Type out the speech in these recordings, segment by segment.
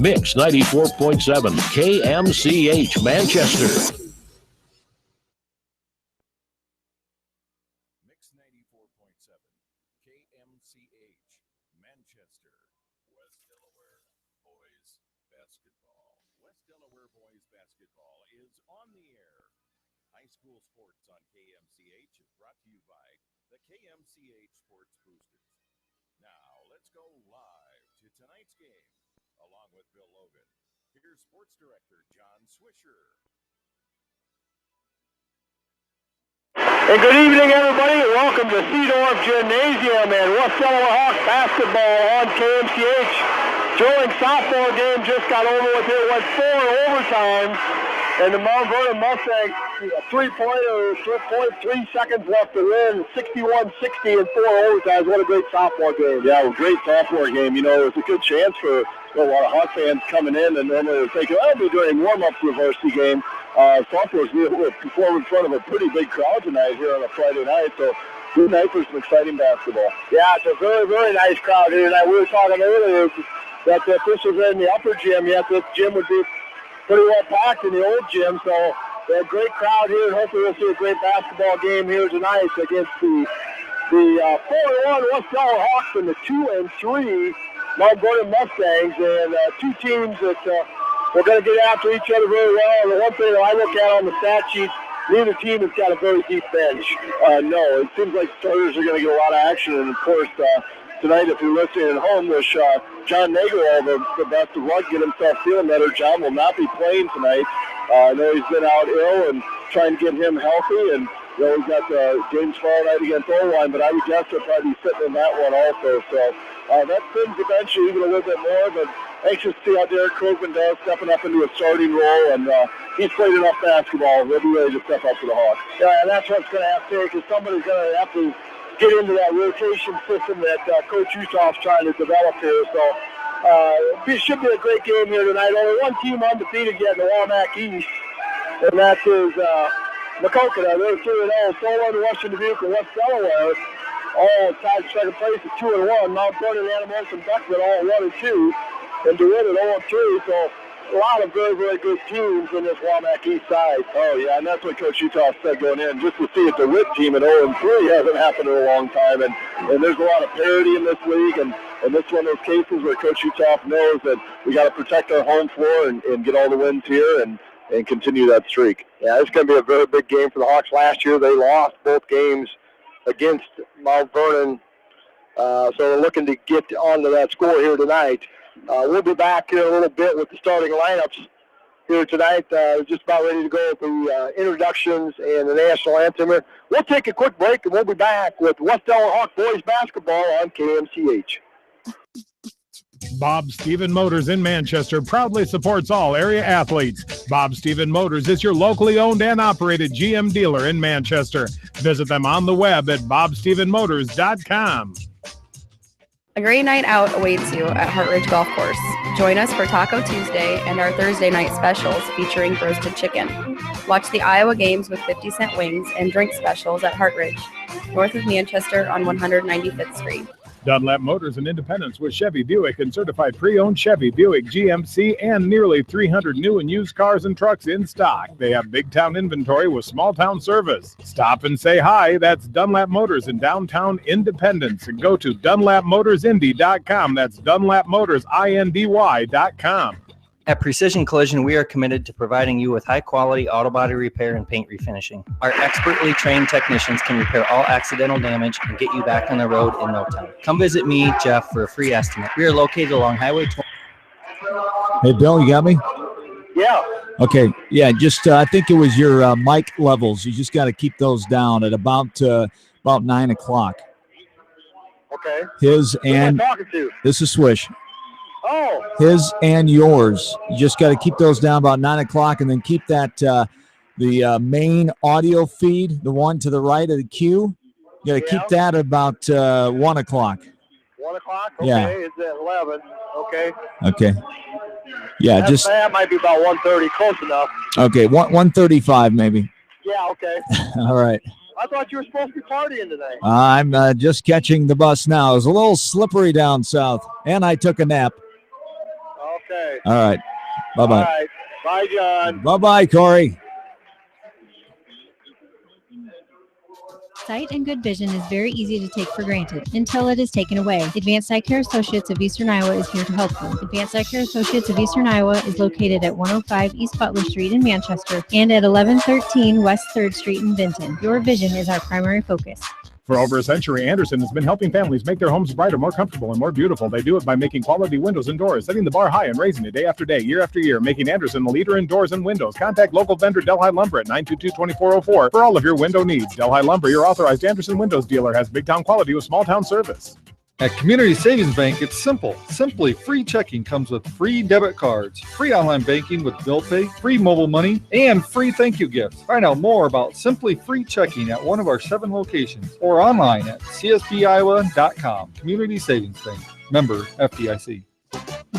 Mix 94.7 KMCH Manchester. Mix 94.7 KMCH Manchester. West Delaware boys basketball. West Delaware boys basketball is on the air. High school sports on KMCH is brought to you by the KMCH Sports Boosters. Now, let's go live to tonight's game. Along with Bill Logan, here's Sports Director John Swisher. And good evening, everybody. Welcome to Seedorf Gymnasium and West Delaware Hawks basketball on KMCH. Joint sophomore game just got over with. It went 4 overtimes, and the Mount Vernon Mustangs, 3 seconds left to win, 61-60 in 4 overtimes. What a great sophomore game. Yeah, a great sophomore game. You know, it's a good chance for a lot of Hawk fans coming in, and normally they're thinking, oh, we're doing warm-up for a varsity game. Sophomores will perform in front of a pretty big crowd tonight here on a Friday night, so good night for some exciting basketball. Yeah, it's a very, very nice crowd here tonight. We were talking earlier that if this was in the upper gym, yes, this gym would be pretty well packed in the old gym, so they're a great crowd here, and hopefully we'll see a great basketball game here tonight against the 4-1 West Delaware Hawks and the 2-3 Mount Vernon Mustangs, and two teams that we're going to get after each other very well. And the one thing that I look at on the stat sheet, neither team has got a very deep bench. No, it seems like starters are going to get a lot of action, and of course, tonight, if you're listening at home, wish John Nagel all the best of luck, get himself feeling better. John will not be playing tonight. I know he's been out ill and trying to get him healthy, and you know, he's got games tomorrow night against Irvine, but I would guess he'll probably be sitting in that one also. So that thins the bench even a little bit more, but anxious to see how Derek Krogman does, stepping up into a starting role, and he's played enough basketball. He'll be ready to step up for the Hawks. Yeah, and that's what's going to have to take, because somebody's going to have to get into that rotation system that Coach Uthoff's trying to develop here. So it should be a great game here tonight. Only one team undefeated yet in the Walmack East, and that is Macokota. They're 2-0. Solon, Western Dubuque, and West Delaware all tied second place at 2-1. Mount Vernon, Animals, and Beckman all 1-2, and DeWitt at 0-3. So a lot of very, very good teams in this Walmack East side. Oh, yeah, and that's what Coach Uthoff said going in. Just to see a DeWitt team at 0-3 hasn't happened in a long time, and there's a lot of parity in this league, and this one of those cases where Coach Uthoff knows that we got to protect our home floor and get all the wins here and continue that streak. Yeah, it's going to be a very big game for the Hawks. Last year they lost both games against Mount Vernon, so they're looking to get onto that score here tonight. We'll be back here in a little bit with the starting lineups here tonight. Just about ready to go through introductions and the national anthem. We'll take a quick break, and we'll be back with West Delaware Hawk boys basketball on KMCH. Bob Stephen Motors in Manchester proudly supports all area athletes. Bob Stephen Motors is your locally owned and operated GM dealer in Manchester. Visit them on the web at bobstephenmotors.com. A great night out awaits you at Hartridge Golf Course. Join us for Taco Tuesday and our Thursday night specials featuring roasted chicken. Watch the Iowa games with 50-cent wings and drink specials at Hartridge, north of Manchester on 195th Street. Dunlap Motors in Independence with Chevy, Buick, and certified pre-owned Chevy, Buick, GMC, and nearly 300 new and used cars and trucks in stock. They have big-town inventory with small-town service. Stop and say hi. That's Dunlap Motors in downtown Independence. And go to DunlapMotorsIndy.com. That's DunlapMotorsIndy.com. At Precision Collision, we are committed to providing you with high-quality auto body repair and paint refinishing. Our expertly trained technicians can repair all accidental damage and get you back on the road in no time. Come visit me, Jeff, for a free estimate. We are located along Highway 20. Hey, Bill, you got me? Yeah. Okay. Yeah, just I think it was your mic levels. You just got to keep those down at about 9 o'clock. Okay. His Who and am I talking to? this is Swish. Oh. His and yours. You just got to keep those down about 9 o'clock, and then keep that the main audio feed, the one to the right of the queue. You got to keep that about 1 o'clock. 1 o'clock? Okay. Yeah. It's at 11. Okay. Okay. Yeah, That might be about 1:30. Close enough. Okay. 1:35 maybe. Yeah. Okay. All right. I thought you were supposed to be partying today. I'm just catching the bus now. It was a little slippery down south, and I took a nap. Okay. All right. Bye-bye. All right. Bye, John. Bye-bye, Corey. Sight and good vision is very easy to take for granted until it is taken away. Advanced Eye Care Associates of Eastern Iowa is here to help you. Advanced Eye Care Associates of Eastern Iowa is located at 105 East Butler Street in Manchester and at 1113 West 3rd Street in Vinton. Your vision is our primary focus. For over a century, Anderson has been helping families make their homes brighter, more comfortable, and more beautiful. They do it by making quality windows and doors, setting the bar high and raising it day after day, year after year, making Anderson the leader in doors and windows. Contact local vendor Delhi Lumber at 922-2404 for all of your window needs. Delhi Lumber, your authorized Anderson Windows dealer, has big town quality with small town service. At Community Savings Bank, it's simple. Simply free checking comes with free debit cards, free online banking with bill pay, free mobile money, and free thank you gifts. Find out more about Simply Free Checking at one of our 7 locations or online at csbiowa.com. Community Savings Bank. Member FDIC.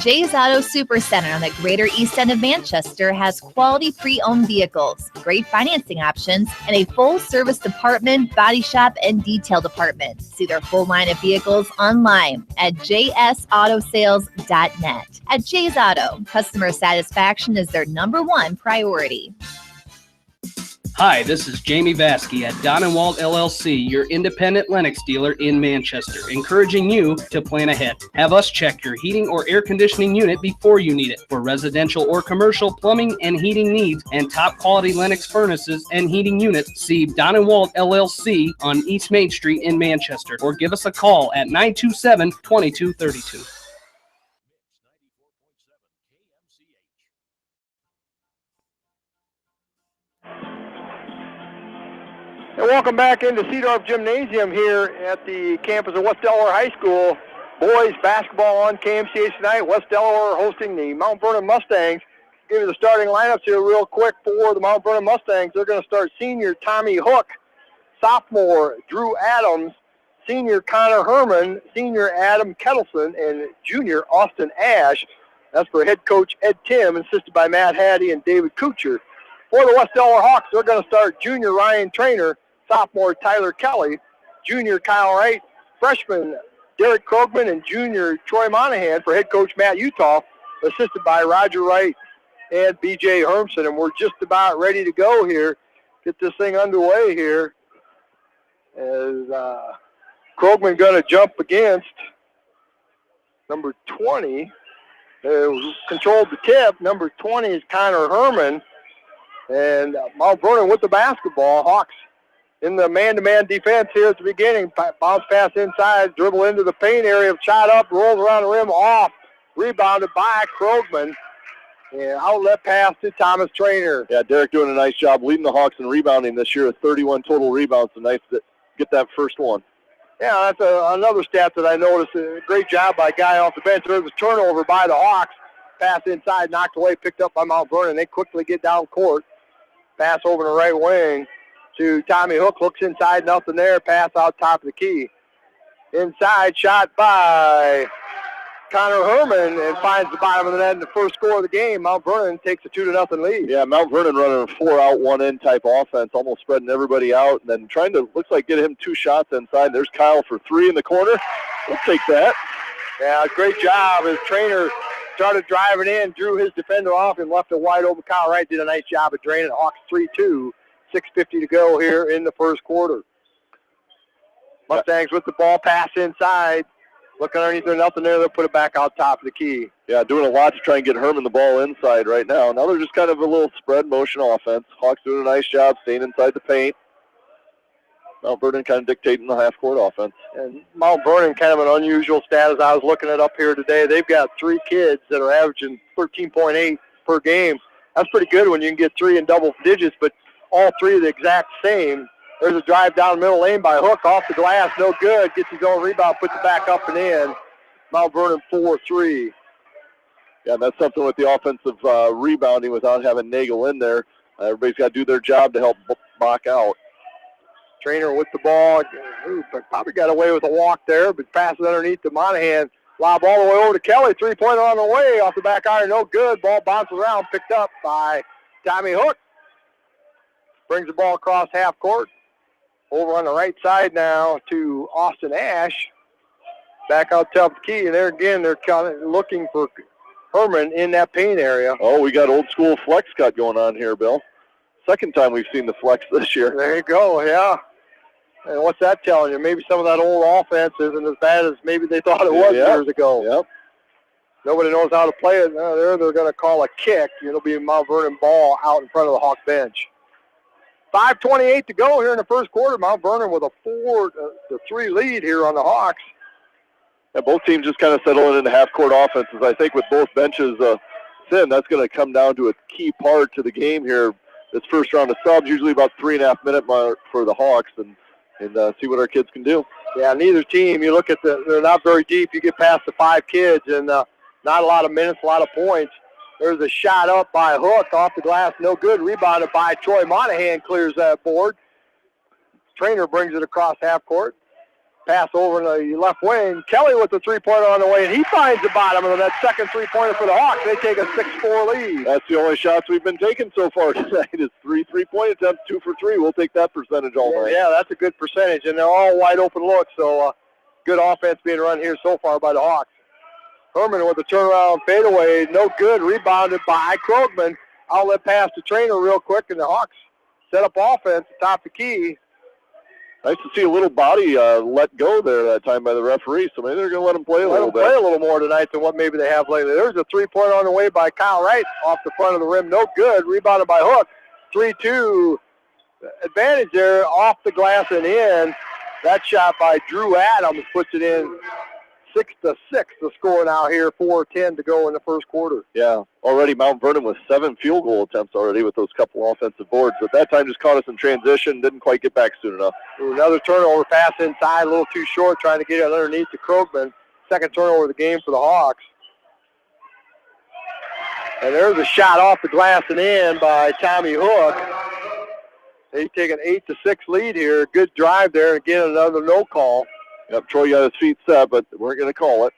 Jay's Auto Supercenter on the Greater East End of Manchester has quality pre-owned vehicles, great financing options, and a full-service department, body shop, and detail department. See their full line of vehicles online at jsautosales.net. At Jay's Auto, customer satisfaction is their #1 priority. Hi, this is Jamie Vasky at Don & Walt LLC, your independent Lennox dealer in Manchester, encouraging you to plan ahead. Have us check your heating or air conditioning unit before you need it. For residential or commercial plumbing and heating needs and top quality Lennox furnaces and heating units, see Don & Walt LLC on East Main Street in Manchester, or give us a call at 927-2232. And welcome back into Seedorf Gymnasium here at the campus of West Delaware High School. Boys basketball on KMCH tonight. West Delaware hosting the Mount Vernon Mustangs. Give you the starting lineups here real quick for the Mount Vernon Mustangs. They're going to start senior Tommy Hook, sophomore Drew Adams, senior Connor Herman, senior Adam Kettleson, and junior Austin Ash. That's for head coach Ed Tim, assisted by Matt Hattie and David Kuchar. For the West Delaware Hawks, they're going to start junior Ryan Trainer, sophomore Tyler Kelly, junior Kyle Wright, freshman Derek Krogman, and junior Troy Monahan for head coach Matt Uthoff, assisted by Roger Wright and B.J. Hermson. And we're just about ready to go here, get this thing underway here. As Krogman going to jump against number 20. Controlled the tip. Number 20 is Connor Herman. And Mount Vernon with the basketball. Hawks in the man-to-man defense here at the beginning. Bounce pass inside, dribble into the paint area, shot up, rolls around the rim, off. Rebounded by Krogman. And outlet pass to Thomas Trainer. Yeah, Derek doing a nice job leading the Hawks in rebounding this year with 31 total rebounds. So nice to get that first one. Yeah, that's another stat that I noticed. A great job by a guy off the bench. There's a turnover by the Hawks. Pass inside, knocked away, picked up by Mount Vernon. They quickly get down court. Pass over the right wing to Tommy Hook. Looks inside, nothing there. Pass out top of the key. Inside, shot by Connor Herman, and finds the bottom of the net in the first score of the game. Mount Vernon takes a 2-0 lead. Yeah, Mount Vernon running a 4-out, 1-in type offense, almost spreading everybody out, and then trying to, looks like, get him 2 shots inside. There's Kyle for 3 in the corner. We'll take that. Yeah, great job. His trainer started driving in, drew his defender off, and left it wide open. Kyle Wright did a nice job of draining. Hawks 3-2, 6:50 to go here in the first quarter. Mustangs with the ball, pass inside. Looking underneath there, nothing there. They'll put it back out top of the key. Yeah, doing a lot to try and get Herman the ball inside right now. Now they're just kind of a little spread motion offense. Hawks doing a nice job staying inside the paint. Mount Vernon kind of dictating the half-court offense. And Mount Vernon, kind of an unusual stat as I was looking it up here today. They've got 3 kids that are averaging 13.8 per game. That's pretty good when you can get 3 in double digits, but all 3 are the exact same. There's a drive down middle lane by Hook, off the glass, no good. Gets his own rebound, puts it back up and in. Mount Vernon 4-3. Yeah, that's something with the offensive rebounding without having Nagel in there. Everybody's got to do their job to help Bach out. Trainer with the ball. Probably got away with a walk there, but passes underneath to Monahan. Lob all the way over to Kelly. 3-pointer on the way. Off the back iron, no good. Ball bounces around, picked up by Tommy Hook. Brings the ball across half court. Over on the right side now to Austin Ash. Back out top of the key, and there again, they're kind of looking for Herman in that paint area. Oh, we got old school flex cut going on here, Bill. Second time we've seen the flex this year. There you go, yeah. And what's that telling you? Maybe some of that old offense isn't as bad as maybe they thought it was years ago. Yep. Nobody knows how to play it. They're going to call a kick. It'll be a Mount Vernon ball out in front of the Hawk bench. 5:28 to go here in the first quarter. Mount Vernon with a 4-3 lead here on the Hawks. Yeah, both teams just kind of settling into half-court offenses. I think with both benches thin, that's going to come down to a key part to the game here. This first round of subs, usually about 3.5 minute mark for the Hawks, and see what our kids can do. Yeah, neither team, you look at they're not very deep. You get past the 5 kids, and not a lot of minutes, a lot of points. There's a shot up by Hook off the glass, no good. Rebounded by Troy Monahan, clears that board. Trainer brings it across half court. Pass over in the left wing. Kelly with the three-pointer on the way, and he finds the bottom of that second three-pointer for the Hawks. They take a 6-4 lead. That's the only shots we've been taking so far tonight is 3 3-point attempts, 2 for 3. We'll take that percentage all night. Yeah, that's a good percentage, and they're all wide open looks, so good offense being run here so far by the Hawks. Herman with a turnaround fadeaway, no good. Rebounded by Krogman. Outlet pass to Trainer real quick, and the Hawks set up offense atop the key. Nice to see a little body let go there that time by the referee, so maybe they're going to let him play a little bit. Play a little more tonight than what maybe they have lately. There's a three-pointer on the way by Kyle Wright off the front of the rim. No good. Rebounded by Hook. 3-2 advantage there off the glass and in. That shot by Drew Adams puts it in 6-6. The score now here, 4:10 to go in the first quarter. Yeah, already Mount Vernon with 7 field goal attempts already with those couple offensive boards. But that time just caught us in transition, didn't quite get back soon enough. Another turnover pass inside, a little too short, trying to get it underneath to Krogman. Second turnover of the game for the Hawks. And there's a shot off the glass and in by Tommy Hook. They take an 8-6 lead here. Good drive there. Again, another no call. Yep, Troy got his feet set, but weren't going to call it.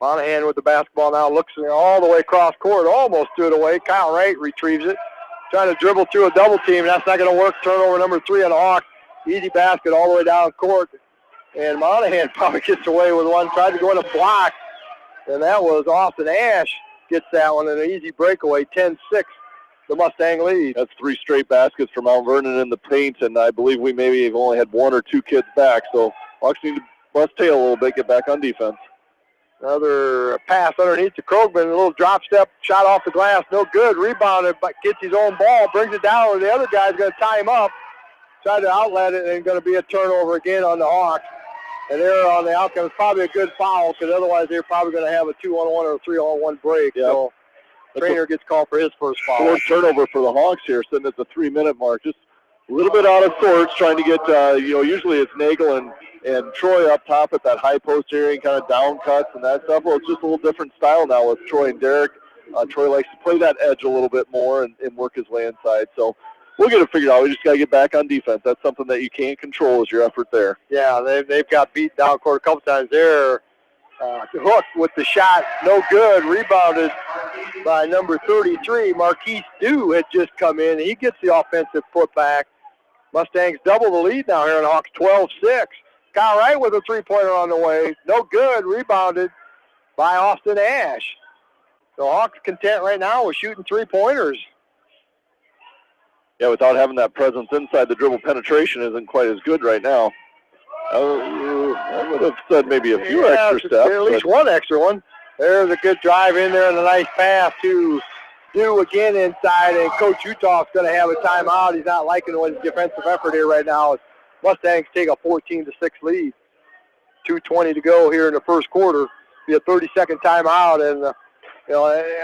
Monahan with the basketball now, looks all the way across court, almost threw it away. Kyle Wright retrieves it. Trying to dribble through a double team. That's not going to work. Turnover number 3 on the Hawks. Easy basket all the way down court. And Monahan probably gets away with one. Tried to go in a block. And that was Austin Ash gets that one. And an easy breakaway. 10-6, the Mustang lead. That's 3 straight baskets for Mount Vernon in the paint. And I believe we maybe have only had 1 or 2 kids back. So Hawks need to bust tail a little bit, get back on defense. Another pass underneath to Krogman, a little drop step, shot off the glass, no good. Rebounded, but gets his own ball, brings it down, and the other guy's going to tie him up. Try to outlet it, and going to be a turnover again on the Hawks. And they're on the outcome. It's probably a good foul, because otherwise they're probably going to have a 2-on-1 or a 3-on-1 break. Yep. So Trainer gets called for his first foul. 4th turnover for the Hawks here, sitting at the 3-minute mark. Just a little bit out of sorts, trying to get, usually it's Nagel and Troy up top at that high post area and kind of down cuts and that stuff. Well, it's just a little different style now with Troy and Derek. Troy likes to play that edge a little bit more and work his way inside. So we'll get it figured out. We just got to get back on defense. That's something that you can't control is your effort there. Yeah, they've got beat down court a couple times there. Hook with the shot, no good. Rebounded by number 33. Marquise Dew had just come in. He gets the offensive putback. Mustangs double the lead now here in Hawks, 12-6. Kyle Wright with a three-pointer on the way. No good. Rebounded by Austin Ash. So Hawks content right now with shooting three-pointers. Yeah, without having that presence inside, the dribble penetration isn't quite as good right now. I would have said maybe a few extra steps. At least one extra one. There's a good drive in there and a nice pass to Dew again inside, and Coach Utah's going to have a timeout. He's not liking his defensive effort here right now. Mustangs take a 14-6 lead. 2:20 to go here in the first quarter. Be a 30-second timeout, and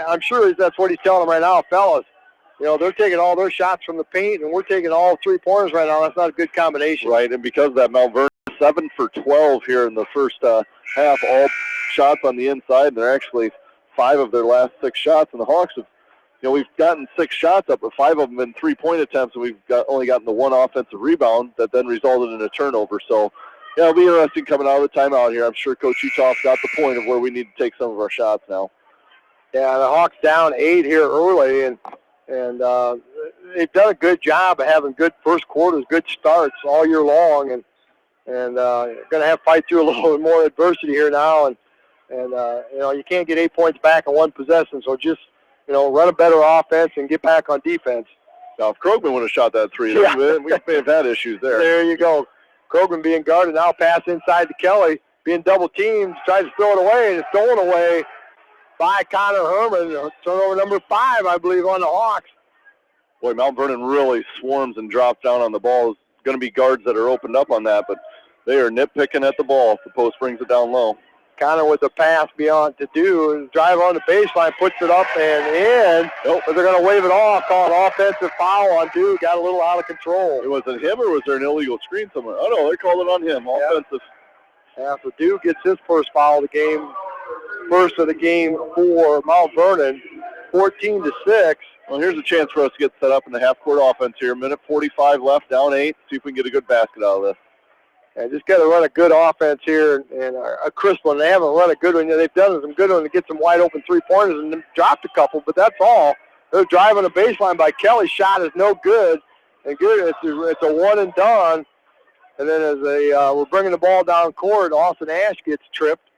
I'm sure that's what he's telling them right now, fellas. They're taking all their shots from the paint, and we're taking all three-pointers right now. That's not a good combination. Right, and because of that, Mount Vernon 7 for 12 here in the first half, all shots on the inside, and they're actually 5 of their last 6 shots, and the Hawks have, we've gotten 6 shots up, but 5 of them in three-point attempts, and we've only gotten the 1 offensive rebound that then resulted in a turnover. So, it'll be interesting coming out of the timeout here. I'm sure Coach Utah's got the point of where we need to take some of our shots now. Yeah, the Hawks down 8 here early, and they've done a good job of having good first quarters, good starts all year long, and going to have to fight through a little bit more adversity here now, and And, you can't get 8 points back in one possession, so just, run a better offense and get back on defense. Now, if Krogman would have shot that three, Yeah. we may have had issues there. There you go. Krogman being guarded, now pass inside to Kelly, being double-teamed, tries to throw it away, and it's stolen away by Connor Herman. Turnover number 5, I believe, on the Hawks. Boy, Mount Vernon really swarms and drops down on the ball. It's going to be guards that are opened up on that, but they are nitpicking at the ball if the post brings it down low. Connor with a pass beyond to do, and drive on the baseline, puts it up and in. Nope. But they're going to wave it off, call an offensive foul on Dew. Got a little out of control. It was it him, or was there an illegal screen somewhere? Oh, no, they called it on him. Offensive. Yeah, so Dew gets his first foul of the game, first of the game for Mount Vernon, 14-6. Well, here's a chance for us to get set up in the half-court offense here. Minute 45 left, down 8. See if we can get a good basket out of this. And just got to run a good offense here and a crisp one. They haven't run a good one. They've done some good one to get some wide open three-pointers and dropped a couple, but that's all. They're driving a baseline by Kelly. Shot is no good. And good. It's a one and done. And then as we're bringing the ball down court, Austin Ash gets tripped.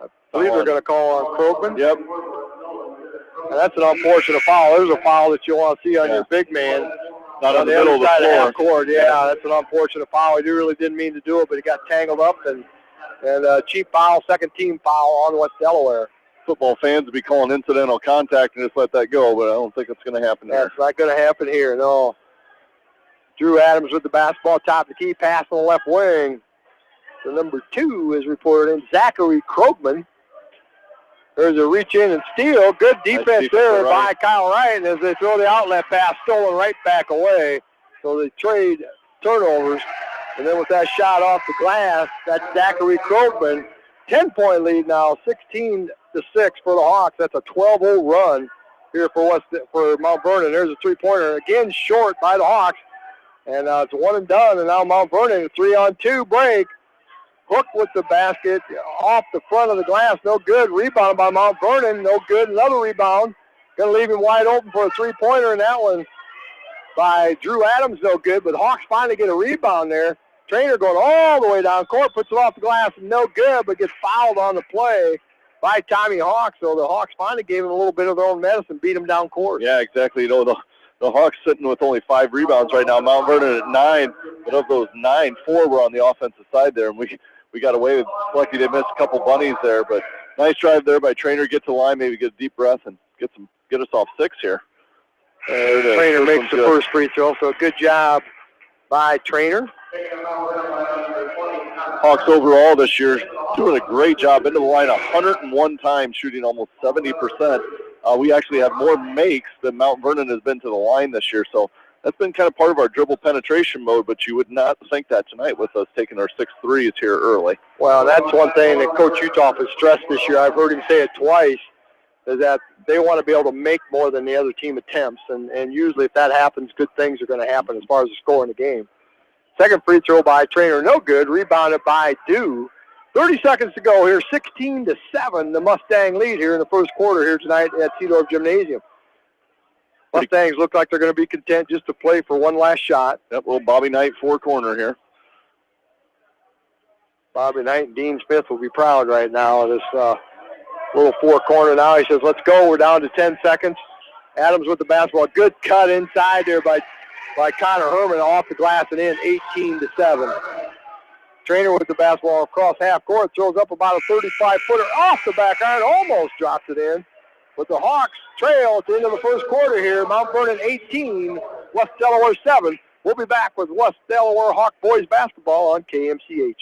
I believe they're going to call on Krogman. Yep. And that's an unfortunate foul. There's a foul that you want to see on your big man. Not on the middle of the floor. Half court. Yeah, that's an unfortunate foul. He really didn't mean to do it, but he got tangled up and cheap foul, second team foul on West Delaware. Football fans would be calling incidental contact and just let that go, but I don't think it's going to happen there. That's not going to happen here, no. Drew Adams with the basketball, top of the key, pass on the left wing. The number 2 is reported in, Zachary Krogman. There's a reach in and steal. Good defense there by Kyle Wright. And as they throw the outlet pass, stolen right back away. So they trade turnovers. And then with that shot off the glass, that's Zachary Krogman. 10-point lead now, 16-6 for the Hawks. That's a 12-0 run here for Mount Vernon. There's a three-pointer. Again, short by the Hawks. And it's one and done. And now Mount Vernon, a 3-on-2 break. Hook with the basket off the front of the glass, no good. Rebound by Mount Vernon, no good. Another rebound. Going to leave him wide open for a three-pointer, and that one by Drew Adams, no good. But Hawks finally get a rebound there. Trainer going all the way down court, puts it off the glass, no good, but gets fouled on the play by Tommy Hawk. So the Hawks finally gave him a little bit of their own medicine, beat him down court. Yeah, exactly. The Hawks sitting with only 5 rebounds right now. Mount Vernon at 9, but of those 9, 4 were on the offensive side there, and we got away with lucky they missed a couple bunnies there, but nice drive there by Trainer. Get to the line, maybe get a deep breath and get us off 6 here. Trainer makes the first free throw, so good job by Trainer. Hawks overall this year doing a great job into the line 101 times, shooting almost 70%. We actually have more makes than Mount Vernon has been to the line this year, so that's been kind of part of our dribble penetration mode, but you would not think that tonight with us taking our 6 threes here early. Well, that's one thing that Coach Uthoff has stressed this year. I've heard him say it twice, is that they want to be able to make more than the other team attempts, and usually if that happens, good things are going to happen as far as the score in the game. Second free throw by Trainer, no good. Rebounded by Dew. 30 seconds to go here, 16-7, the Mustang lead here in the first quarter here tonight at Seedorf Gymnasium. Mustangs look like they're going to be content just to play for one last shot. Yep, little Bobby Knight 4-corner here. Bobby Knight and Dean Smith will be proud right now of this little 4-corner now. He says, let's go. We're down to 10 seconds. Adams with the basketball. Good cut inside there by Connor Herman off the glass and in, 18-7. Trainer with the basketball across half court. Throws up about a 35-footer off the back iron. Almost drops it in. But the Hawks trail at the end of the first quarter here. Mount Vernon 18, West Delaware 7. We'll be back with West Delaware Hawk boys basketball on KMCH.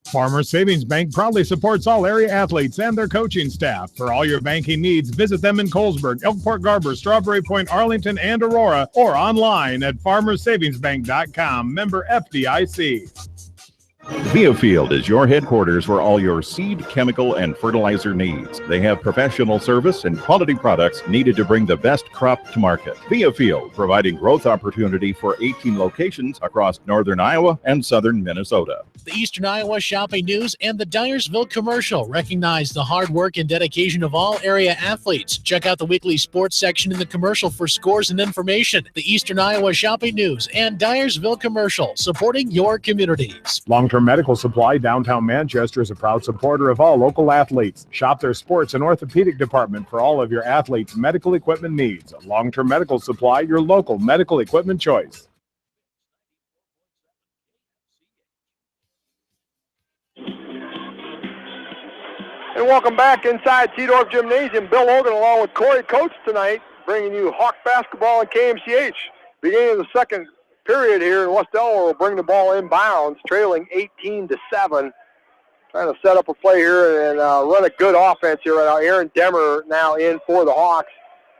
Farmers Savings Bank proudly supports all area athletes and their coaching staff. For all your banking needs, visit them in Colesburg, Elkport Garber, Strawberry Point, Arlington, and Aurora, or online at farmersavingsbank.com. Member FDIC. Viafield is your headquarters for all your seed, chemical, and fertilizer needs. They have professional service and quality products needed to bring the best crop to market. Viafield, providing growth opportunity for 18 locations across northern Iowa and southern Minnesota. The Eastern Iowa Shopping News and the Dyersville Commercial recognize the hard work and dedication of all area athletes. Check out the weekly sports section in the commercial for scores and information. The Eastern Iowa Shopping News and Dyersville Commercial, supporting your communities. Long-Term Medical Supply downtown Manchester is a proud supporter of all local athletes. Shop their sports and orthopedic department for all of your athletes' medical equipment needs. Long-Term Medical Supply, your local medical equipment choice. And welcome back inside Seedorf Gymnasium. Bill Logan along with Corey Coates tonight, bringing you Hawk basketball and KMCH. Beginning of the second period here, and West Delaware will bring the ball inbounds, trailing 18-7. Trying to set up a play here and run a good offense here right now. Aaron Demmer now in for the Hawks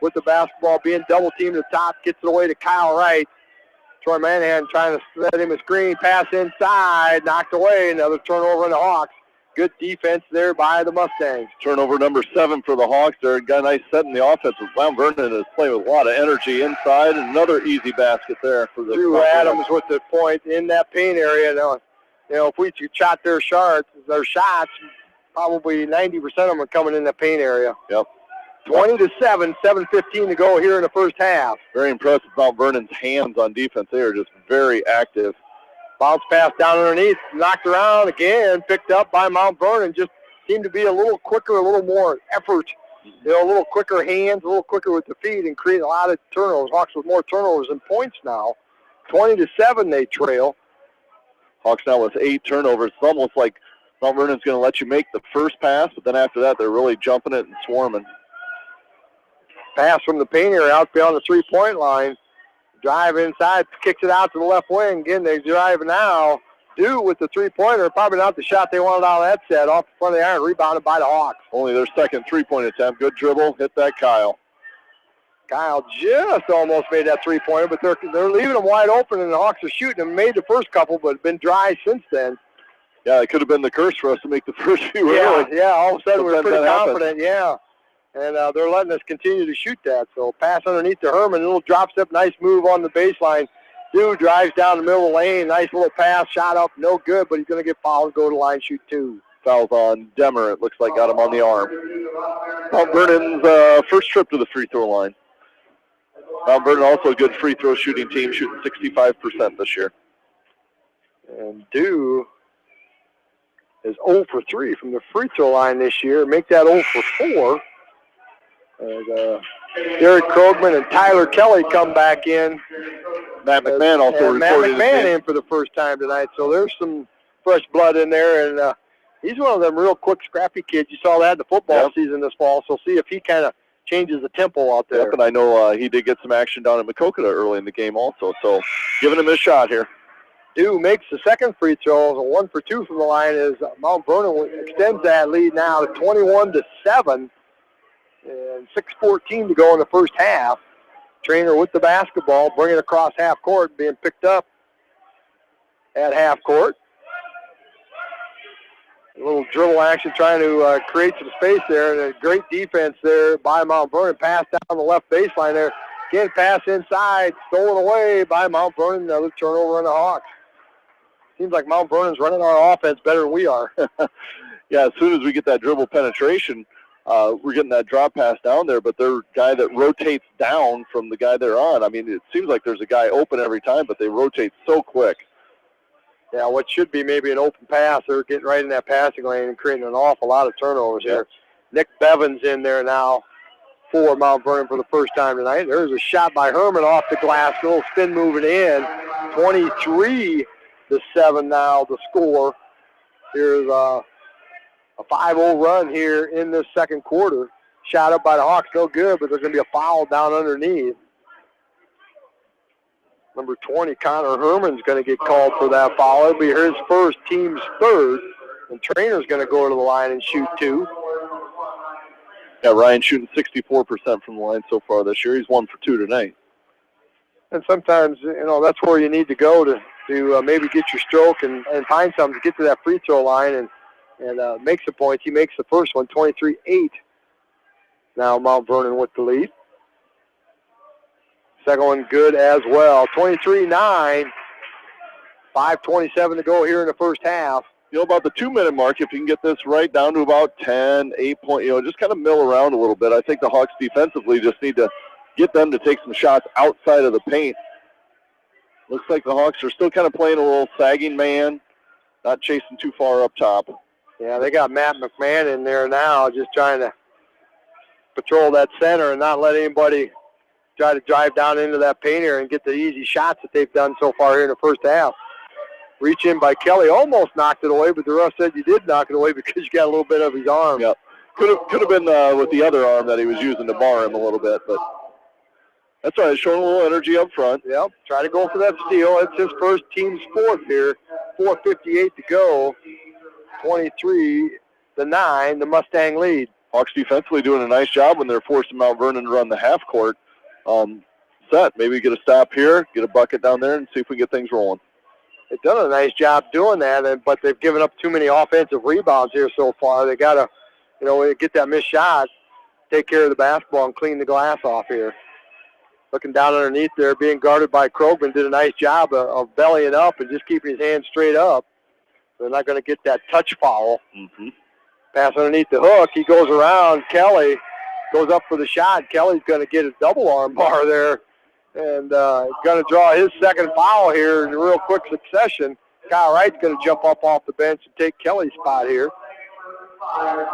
with the basketball, being double teamed at the top, gets it away to Kyle Wright. Troy Manahan trying to set him a screen, pass inside, knocked away, another turnover in the Hawks. Good defense there by the Mustangs. Turnover number 7 for the Hawks. They're got a nice set in the offense. Mount Vernon is playing with a lot of energy inside. Another easy basket there for the Drew Adams with the point in that paint area. Now, if we shot their shots, probably 90% of them are coming in the paint area. Yep. 20-7, 7:15 to go here in the first half. Very impressive Mount Vernon's hands on defense. They are just very active. Bounce pass down underneath, knocked around again, picked up by Mount Vernon. Just seemed to be a little quicker, a little more effort. A little quicker hands, a little quicker with the feet, and create a lot of turnovers. Hawks with more turnovers than points now. 20-7 they trail. Hawks now with 8 turnovers. It's almost like Mount Vernon's going to let you make the first pass, but then after that they're really jumping it and swarming. Pass from the paint area out beyond the three-point line. Drive inside, kicks it out to the left wing. Again, they drive now. Dew with the three-pointer. Probably not the shot they wanted out of that set. Off the front of the iron, rebounded by the Hawks. Only their second three-point attempt. Good dribble. Hit that Kyle. Kyle just almost made that three-pointer, but they're leaving them wide open, and the Hawks are shooting them. Made the first couple, but been dry since then. Yeah, it could have been the curse for us to make the first few. Yeah, all of a sudden we're pretty confident, yeah. And they're letting us continue to shoot that. So pass underneath to Herman, a little drop step, nice move on the baseline. Dew drives down the middle of the lane, nice little pass, shot up, no good, but he's going to get fouled, go to line, shoot 2. Fouls on Demmer, it looks like, got him on the arm. Mount Vernon's first trip to the free throw line. Mount Vernon also a good free throw shooting team, shooting 65% this year. And Dew is 0 for 3 from the free throw line this year. Make that 0 for 4. And Derek Krogman and Tyler Kelly come back in. Matt McMahon also reported. Matt McMahon in for the first time tonight. So there's some fresh blood in there. And he's one of them real quick, scrappy kids. You saw that in the football season this fall. So see if he kind of changes the tempo out there. Yep, and I know he did get some action down at Macokota early in the game also. So giving him a shot here. Dew makes the second free throw. So 1 for 2 from the line as Mount Vernon extends that lead now to 21-7. And 6:14 to go in the first half. Trainer with the basketball, bringing it across half court, being picked up at half court. A little dribble action trying to create some space there, and a great defense there by Mount Vernon. Pass down the left baseline there. Again, pass inside, stolen away by Mount Vernon. Another turnover on the Hawks. Seems like Mount Vernon's running our offense better than we are. Yeah, as soon as we get that dribble penetration, we're getting that drop pass down there, but they're a guy that rotates down from the guy they're on. I mean, it seems like there's a guy open every time, but they rotate so quick. Yeah, what should be maybe an open pass, they're getting right in that passing lane and creating an awful lot of turnovers here. Nick Bevins in there now for Mount Vernon for the first time tonight. There's a shot by Herman off the glass, a little spin moving in. 23-7 now the score. Here's a 5-0 run here in this second quarter. Shot up by the Hawks, no good, but there's going to be a foul down underneath. Number 20, Connor Herman's going to get called for that foul. It'll be his first, team's third. And Trainer's going to go to the line and shoot 2. Yeah, Ryan shooting 64% from the line so far this year. He's 1 for 2 tonight. And sometimes, that's where you need to go to maybe get your stroke and find something to get to that free throw line and make some points. He makes the first one, 23-8. Now Mount Vernon with the lead. Second one good as well, 23-9. 5:27 to go here in the first half. About the 2-minute mark, if you can get this right down to about 10, 8 point, just kind of mill around a little bit. I think the Hawks defensively just need to get them to take some shots outside of the paint. Looks like the Hawks are still kind of playing a little sagging man, not chasing too far up top. Yeah, they got Matt McMahon in there now, just trying to patrol that center and not let anybody try to drive down into that paint area and get the easy shots that they've done so far here in the first half. Reach in by Kelly, almost knocked it away, but the ref said you did knock it away because you got a little bit of his arm. Yep. Could have been with the other arm that he was using to bar him a little bit, but that's all right. Showing a little energy up front. Yep. Try to go for that steal. It's his first team's fourth here. 4:58 to go. 23-9, the Mustang lead. Hawks defensively doing a nice job when they're forcing Mount Vernon to run the half court set. Maybe get a stop here, get a bucket down there, and see if we can get things rolling. They've done a nice job doing that, but they've given up too many offensive rebounds here so far. They got to, get that missed shot, take care of the basketball, and clean the glass off here. Looking down underneath there, being guarded by Krogman, did a nice job of bellying up and just keeping his hands straight up. They're not going to get that touch foul. Mm-hmm. Pass underneath the hook. He goes around. Kelly goes up for the shot. Kelly's going to get a double arm bar there. And going to draw his second foul here in real quick succession. Kyle Wright's going to jump up off the bench and take Kelly's spot here.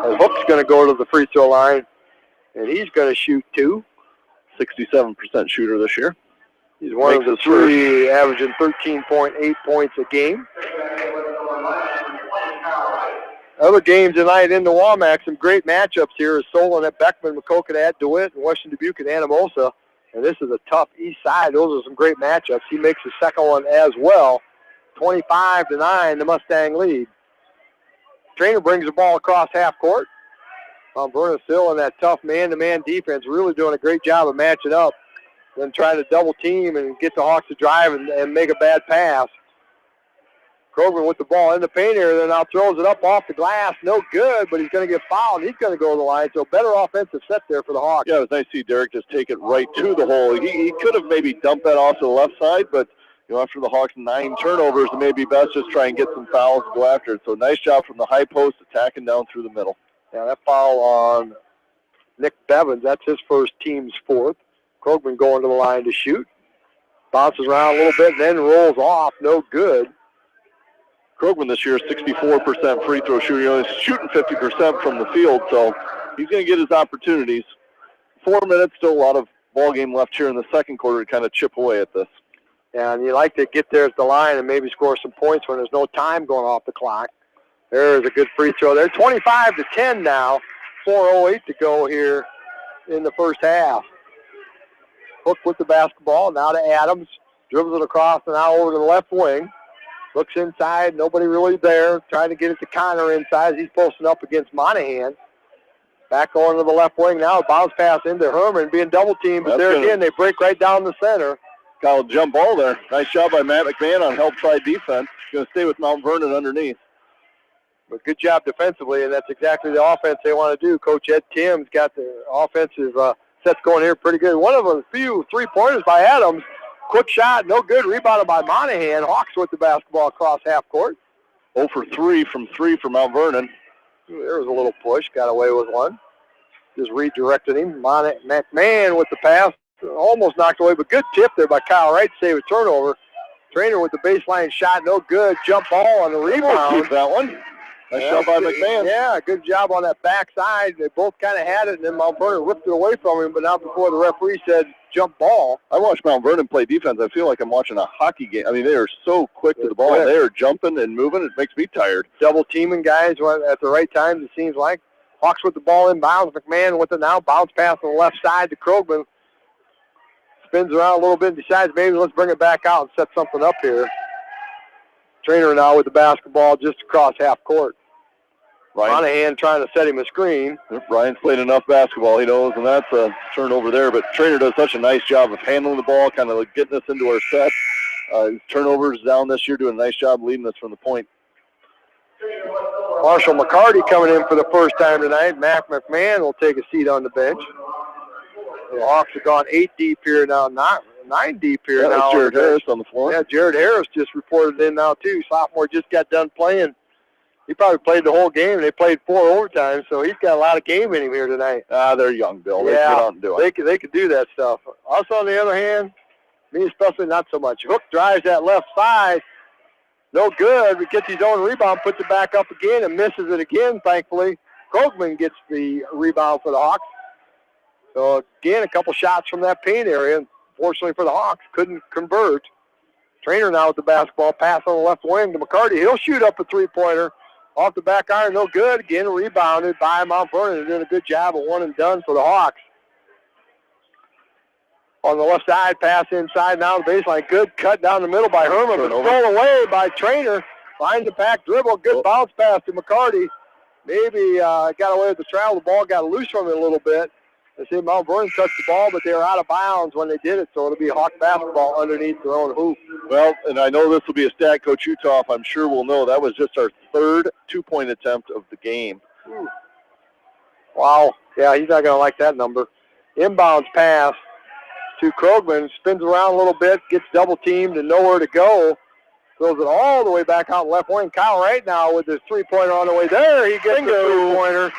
And Hook's going to go to the free throw line, and he's going to shoot two. 67% shooter this year. He's one of the three, averaging 13.8 points a game. Other games tonight in the WAMAC, some great matchups here. Solon at Beckman, Maquoketa at DeWitt, and Western Dubuque at Anamosa. And this is a tough east side. Those are some great matchups. He makes the second one as well. 25-9, the Mustang lead. Trainer brings the ball across half court. Vernon still in that tough man-to-man defense, really doing a great job of matching up. Then trying to double team and get the Hawks to drive and make a bad pass. Krogman with the ball in the paint area, then now throws it up off the glass. No good, but he's going to get fouled. He's going to go to the line. So better offensive set there for the Hawks. Yeah, it was nice to see Derek just take it right to the hole. He could have maybe dumped that off to the left side, but after the Hawks 9 turnovers, it may be best just try and get some fouls and go after it. So nice job from the high post, attacking down through the middle. Yeah, that foul on Nick Bevins, that's his first, team's fourth. Krogman going to the line to shoot. Bounces around a little bit and then rolls off. No good. Krogman this year, 64% free throw shooting. He's shooting 50% from the field, so he's going to get his opportunities. 4 minutes, still a lot of ball game left here in the second quarter to kind of chip away at this. Yeah, and you like to get there at the line and maybe score some points when there's no time going off the clock. There's a good free throw there. 25-10 now. 4:08 to go here in the first half. Hook with the basketball. Now to Adams. Dribbles it across and now over to the left wing. Looks inside. Nobody really there. Trying to get it to Connor inside. He's posting up against Monahan. Back going to the left wing now. Bounce pass into Herman being double teamed. But there again, they break right down the center. Got a jump ball there. Nice job by Matt McMahon on help try defense. Going to stay with Mount Vernon underneath. But good job defensively, and that's exactly the offense they want to do. Coach Ed Tim's got the offensive sets going here pretty good. One of a few three-pointers by Adams. Quick shot, no good. Rebounded by Monahan. Hawks with the basketball across half court. 0 for 3 from 3 for Mount Vernon. There was a little push. Got away with one. Just redirected him. McMahon with the pass. Almost knocked away, but good tip there by Kyle Wright to save a turnover. Trainer with the baseline shot, no good. Jump ball on the rebound. That one. Nice job by McMahon. Yeah, good job on that backside. They both kind of had it, and then Mount Vernon ripped it away from him, but not before the referee said jump ball. I watched Mount Vernon play defense. I feel like I'm watching a hockey game. I mean, they are so quick to the ball. They are jumping and moving. It makes me tired. Double teaming guys at the right times, it seems like. Hawks with the ball inbounds. McMahon with it now. Bounce pass on the left side to Krogman. Spins around a little bit and decides maybe let's bring it back out and set something up here. Trainer now with the basketball just across half court. Monahan trying to set him a screen. Ryan's played enough basketball, he knows, and that's a turnover there. But Trainer does such a nice job of handling the ball, kind of like getting us into our set. His turnovers down this year, doing a nice job leading us from the point. Marshall McCarty coming in for the first time tonight. Mac McMahon will take a seat on the bench. The Hawks have gone 8 deep here now. Not 9 deep here Yeah, now. that's Jared Harris on the floor. Yeah, Jared Harris just reported in now, too. Sophomore just got done playing. He probably played the whole game. They played 4 overtimes, so he's got a lot of game in him here tonight. They're young, Bill. They can get out and do it. They could do that stuff. Us, on the other hand, me especially, not so much. Hook drives that left side. No good. He gets his own rebound, puts it back up again, and misses it again, thankfully. Krogman gets the rebound for the Hawks. So, again, a couple shots from that paint area. Fortunately for the Hawks, couldn't convert. Trainer now with the basketball. Pass on the left wing to McCarty. He'll shoot up a three-pointer. Off the back iron, no good. Again, rebounded by Mount Vernon. They're doing a good job of one and done for the Hawks. On the left side, pass inside now to the baseline. Good cut down the middle by Herman, but stolen away by Trainer. Finds the back dribble. Good bounce pass to McCarty. Maybe got away with the travel. The ball got loose from it a little bit. They say Mount Vernon touched the ball, but they were out of bounds when they did it, so it'll be Hawk basketball underneath their own hoop. Well, and I know this will be a stat, Coach Utoff. I'm sure we'll know that was just our 3rd 2-point attempt of the game. Wow. Yeah, he's not going to like that number. Inbounds pass to Krogman. Spins around a little bit, gets double-teamed and nowhere to go. Throws it all the way back out left wing. Kyle right now with his three-pointer on the way there. He gets the three-pointer.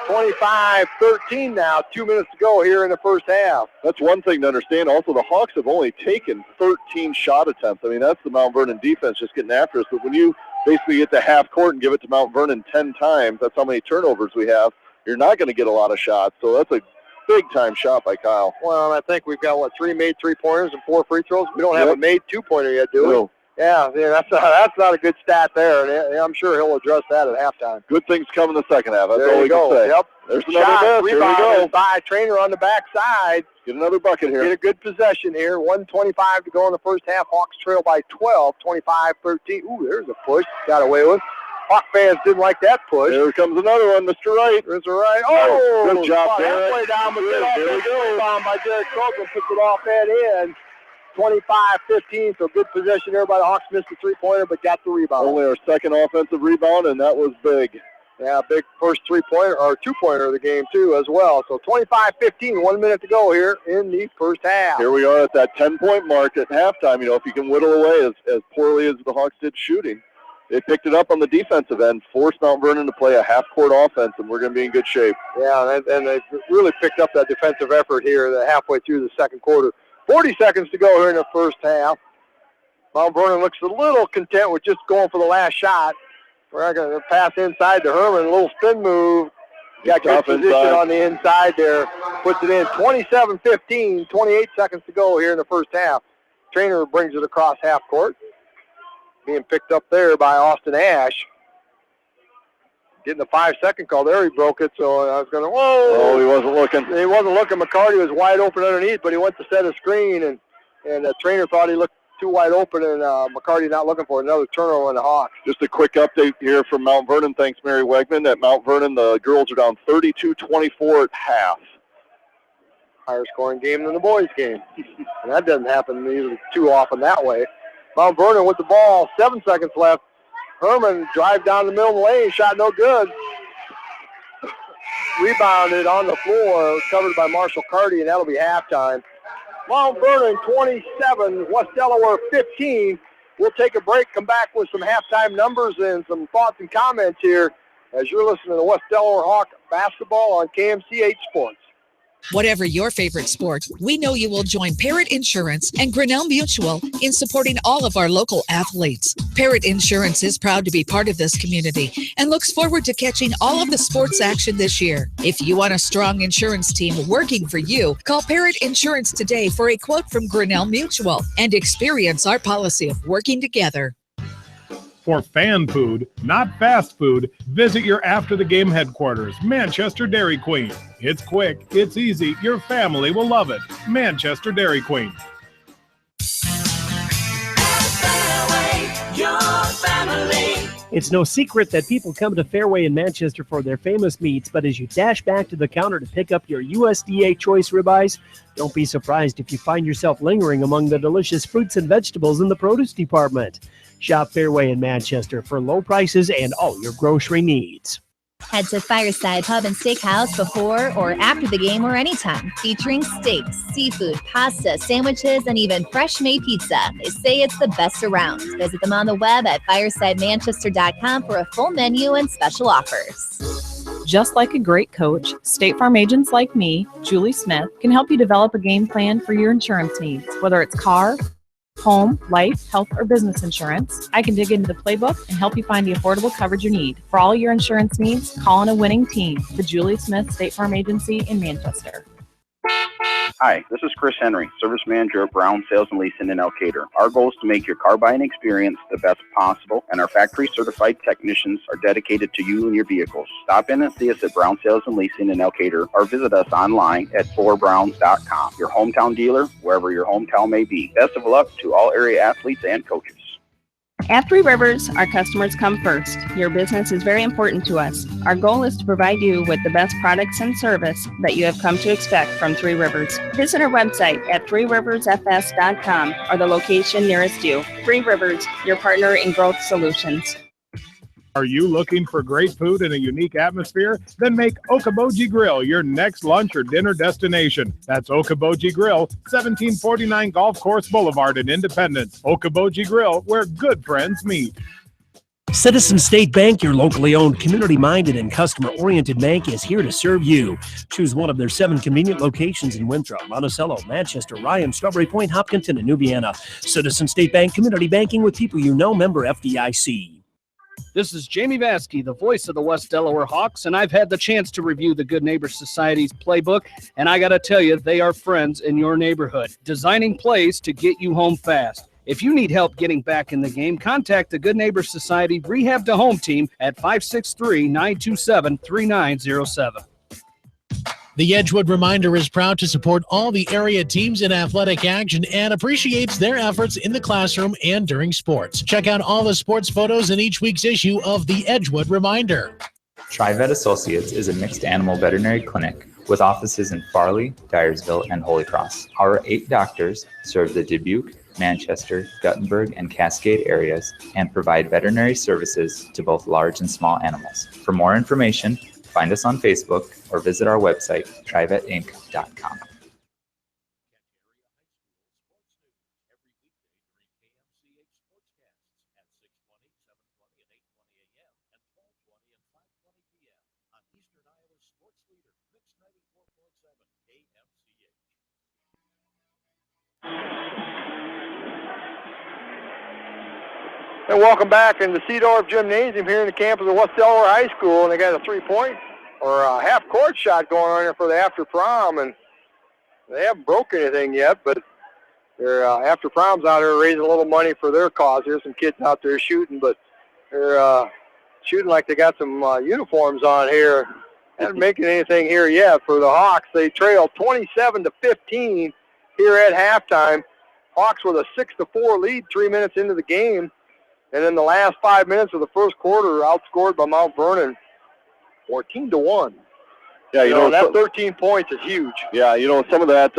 25-13 now, 2 minutes to go here in the first half. That's one thing to understand. Also, the Hawks have only taken 13 shot attempts. I mean, that's the Mount Vernon defense just getting after us. But when you basically get to half court and give it to Mount Vernon 10 times, that's how many turnovers we have, you're not going to get a lot of shots. So that's a big-time shot by Kyle. Well, I think we've got, 3 made three-pointers and 4 free throws? We don't have a made two-pointer yet, do we? No. Yeah, that's not a good stat there, and I'm sure he'll address that at halftime. Good things come in the second half. That's there all we can say. Yep. There's another miss. Here we go. By Trainer on the backside. Get another bucket here. Get a good possession here. 1:25 to go in the first half. Hawks trail by 12, 25-13. Ooh, there's a push. Got away with. Hawk fans didn't like that push. There comes another one, Mr. Wright. Mr. Wright. Oh, good job, Derek. Halfway down, but there we go. Rebound by Derek Krogman. Puts it off that end. 25-15, so good possession there by the Hawks. Missed the three-pointer, but got the rebound. Only our second offensive rebound, and that was big. Yeah, big first three-pointer, or two-pointer of the game, too, as well. So 25-15, 1 minute to go here in the first half. Here we are at that 10-point mark at halftime. You know, if you can whittle away as poorly as the Hawks did shooting, they picked it up on the defensive end, forced Mount Vernon to play a half-court offense, and we're going to be in good shape. Yeah, and they really picked up that defensive effort here halfway through the second quarter. 40 seconds to go here in the first half. Mount Vernon looks a little content with just going for the last shot. We're going to pass inside to Herman. A little spin move. Got good position on the inside there. Puts it in. 27-15. 28 seconds to go here in the first half. Trainer brings it across half court. Being picked up there by Austin Ash. Getting a 5-second call there. He broke it, so I was going to, whoa. Oh, he wasn't looking. He wasn't looking. McCarty was wide open underneath, but he went to set a screen, and the trainer thought he looked too wide open, and McCarty not looking for another turnover on the Hawks. Just a quick update here from Mount Vernon. Thanks, Mary Wegman. At Mount Vernon, the girls are down 32-24 at half. Higher scoring game than the boys' game. And that doesn't happen usually too often that way. Mount Vernon with the ball, 7 seconds left. Herman drive down the middle of the lane, shot no good. Rebounded on the floor, covered by Marshall Carty, and that'll be halftime. Mount Vernon 27, West Delaware 15. We'll take a break, come back with some halftime numbers and some thoughts and comments here as you're listening to West Delaware Hawk basketball on KMCH Sports. Whatever your favorite sport, we know you will join Parrott Insurance and Grinnell Mutual in supporting all of our local athletes. Parrott Insurance is proud to be part of this community and looks forward to catching all of the sports action this year. If you want a strong insurance team working for you, call Parrott Insurance today for a quote from Grinnell Mutual and experience our policy of working together. For fan food, not fast food, visit your after-the-game headquarters, Manchester Dairy Queen. It's quick, it's easy, your family will love it. Manchester Dairy Queen. It's no secret that people come to Fairway in Manchester for their famous meats, but as you dash back to the counter to pick up your USDA choice ribeyes, don't be surprised if you find yourself lingering among the delicious fruits and vegetables in the produce department. Shop Fairway in Manchester for low prices and all your grocery needs. Head to Fireside Pub and Steakhouse before or after the game or anytime, featuring steaks, seafood, pasta, sandwiches, and even fresh-made pizza. They say it's the best around. Visit them on the web at firesidemanchester.com for a full menu and special offers. Just like a great coach, State Farm agents like me, Julie Smith, can help you develop a game plan for your insurance needs, whether it's car, home, life, health, or business insurance. I can dig into the playbook and help you find the affordable coverage you need. For all your insurance needs, call on a winning team. The Julie Smith State Farm Agency in Manchester. Hi, this is Chris Henry, Service Manager of Brown Sales and Leasing in Elkader. Our goal is to make your car buying experience the best possible, and our factory-certified technicians are dedicated to you and your vehicles. Stop in and see us at Brown Sales and Leasing in Elkader, or visit us online at 4browns.com. Your hometown dealer, wherever your hometown may be. Best of luck to all area athletes and coaches. At Three Rivers, our customers come first. Your business is very important to us. Our goal is to provide you with the best products and service that you have come to expect from Three Rivers. Visit our website at threeriversfs.com or the location nearest you. Three Rivers, your partner in growth solutions. Are you looking for great food and a unique atmosphere? Then make Okoboji Grill your next lunch or dinner destination. That's Okoboji Grill, 1749 Golf Course Boulevard in Independence. Okoboji Grill, where good friends meet. Citizen State Bank, your locally owned, community-minded, and customer-oriented bank, is here to serve you. Choose one of their 7 convenient locations in Winthrop, Monticello, Manchester, Ryan, Strawberry Point, Hopkinton, and New Vienna. Citizen State Bank, community banking with people you know, member FDIC. This is Jamie Vaskey, the voice of the West Delaware Hawks, and I've had the chance to review the Good Neighbor Society's playbook, and I got to tell you, they are friends in your neighborhood, designing plays to get you home fast. If you need help getting back in the game, contact the Good Neighbor Society Rehab to Home team at 563-927-3907. The Edgewood Reminder is proud to support all the area teams in athletic action and appreciates their efforts in the classroom and during sports. Check out all the sports photos in each week's issue of the Edgewood Reminder. TriVet Associates is a mixed animal veterinary clinic with offices in Farley, Dyersville, and Holy Cross. Our 8 doctors serve the Dubuque, Manchester, Guttenberg, and Cascade areas and provide veterinary services to both large and small animals. For more information, find us on Facebook or visit our website, trivetinc.com. And welcome back in the Seedorf Gymnasium here in the campus of West Delaware High School. And they got a 3-point or a half-court shot going on here for the after prom. And they haven't broke anything yet, but their after prom's out here raising a little money for their cause. There's some kids out there shooting, but they're shooting like they got some uniforms on here. Haven't making anything here yet for the Hawks. They trail 27-15 here at halftime. Hawks with a 6-4 lead 3 minutes into the game. And in the last 5 minutes of the first quarter, outscored by Mount Vernon 14-1. Yeah, you know that 13 points is huge. Yeah, some of that,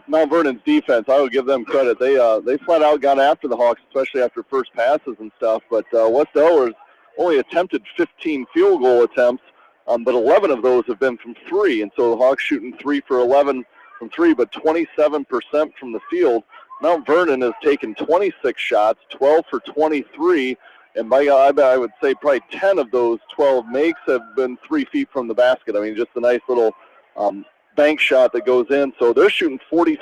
Mount Vernon's defense, I would give them credit. They flat out got after the Hawks, especially after first passes and stuff. But West Delaware's only attempted 15 field goal attempts, but 11 of those have been from 3. And so the Hawks shooting 3 for 11 from 3, but 27% from the field. Mount Vernon has taken 26 shots, 12 for 23, and by God, I would say probably 10 of those 12 makes have been 3 feet from the basket. I mean, just a nice little bank shot that goes in. So they're shooting 46%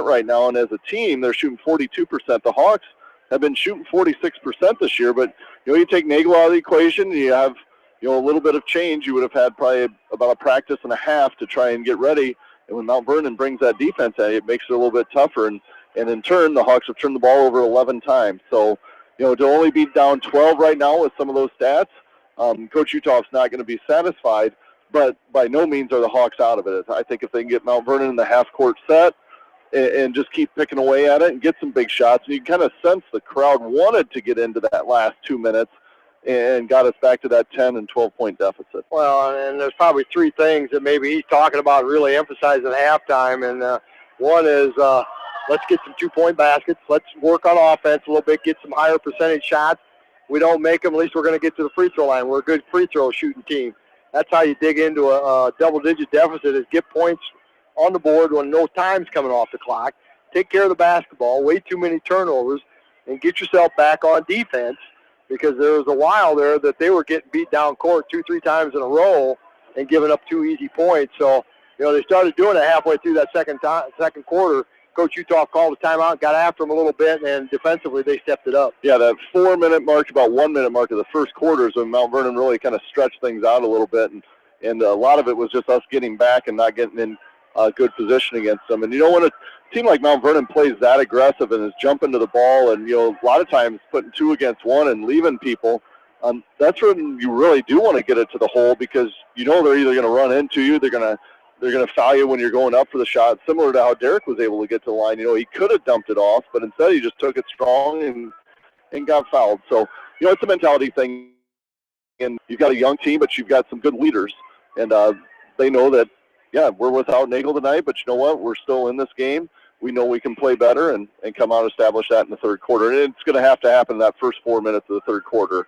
right now, and as a team, they're shooting 42%. The Hawks have been shooting 46% this year, but you take Nagel out of the equation, and you have a little bit of change. You would have had probably about a practice and a half to try and get ready. And when Mount Vernon brings that defense in, it makes it a little bit tougher. And in turn, the Hawks have turned the ball over 11 times. So, to only be down 12 right now with some of those stats, Coach Uthoff's not going to be satisfied. But by no means are the Hawks out of it. I think if they can get Mount Vernon in the half-court set and just keep picking away at it and get some big shots, and you kind of sense the crowd wanted to get into that last 2 minutes and got us back to that 10 and 12-point deficit. Well, and there's probably 3 things that maybe he's talking about really emphasizing at halftime. And one is let's get some 2-point baskets. Let's work on offense a little bit, get some higher percentage shots. we don't make them, at least we're going to get to the free throw line. We're a good free throw shooting team. That's how you dig into a double-digit deficit, is get points on the board when no time's coming off the clock. Take care of the basketball, way too many turnovers, and get yourself back on defense, because there was a while there that they were getting beat down court 2-3 times in a row and giving up 2 easy points. So, they started doing it halfway through that second quarter. Coach Uthoff called a timeout, got after them a little bit, and defensively they stepped it up. Yeah, that 4-minute mark, about 1 minute mark of the first quarter is when Mount Vernon really kind of stretched things out a little bit, and a lot of it was just us getting back and not getting in good position against them. And when a team like Mount Vernon plays that aggressive and is jumping to the ball and, a lot of times putting 2 against 1 and leaving people, that's when you really do want to get it to the hole, because they're either going to run into you, they're going to foul you when you're going up for the shot, similar to how Derek was able to get to the line. He could have dumped it off, but instead he just took it strong and got fouled. So, it's a mentality thing. And you've got a young team, but you've got some good leaders. And they know that, we're without Nagel tonight, but you know what? We're still in this game. We know we can play better and come out and establish that in the third quarter. And it's going to have to happen in that first 4 minutes of the third quarter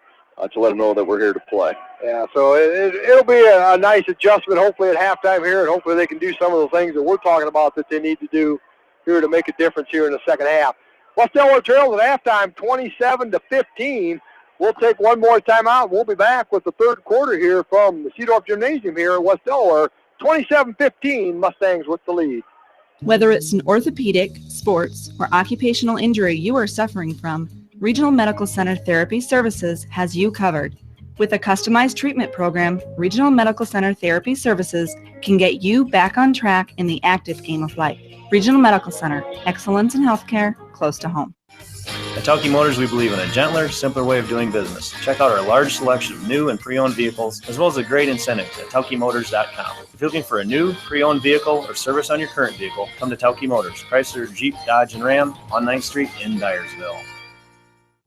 to let them know that we're here to play. Yeah, so it'll be a nice adjustment, hopefully, at halftime here, and hopefully they can do some of the things that we're talking about that they need to do here to make a difference here in the second half. West Delaware trails at halftime, 27-15. We'll take one more timeout. We'll be back with the third quarter here from the Seedorf Gymnasium here at West Delaware. 27-15, Mustangs with the lead. Whether it's an orthopedic, sports, or occupational injury you are suffering from, Regional Medical Center Therapy Services has you covered. With a customized treatment program, Regional Medical Center Therapy Services can get you back on track in the active game of life. Regional Medical Center, excellence in healthcare, close to home. At Tauke Motors, we believe in a gentler, simpler way of doing business. Check out our large selection of new and pre-owned vehicles, as well as a great incentive at TaukeMotors.com. If you're looking for a new, pre-owned vehicle or service on your current vehicle, come to Tauke Motors, Chrysler, Jeep, Dodge, and Ram on 9th Street in Dyersville.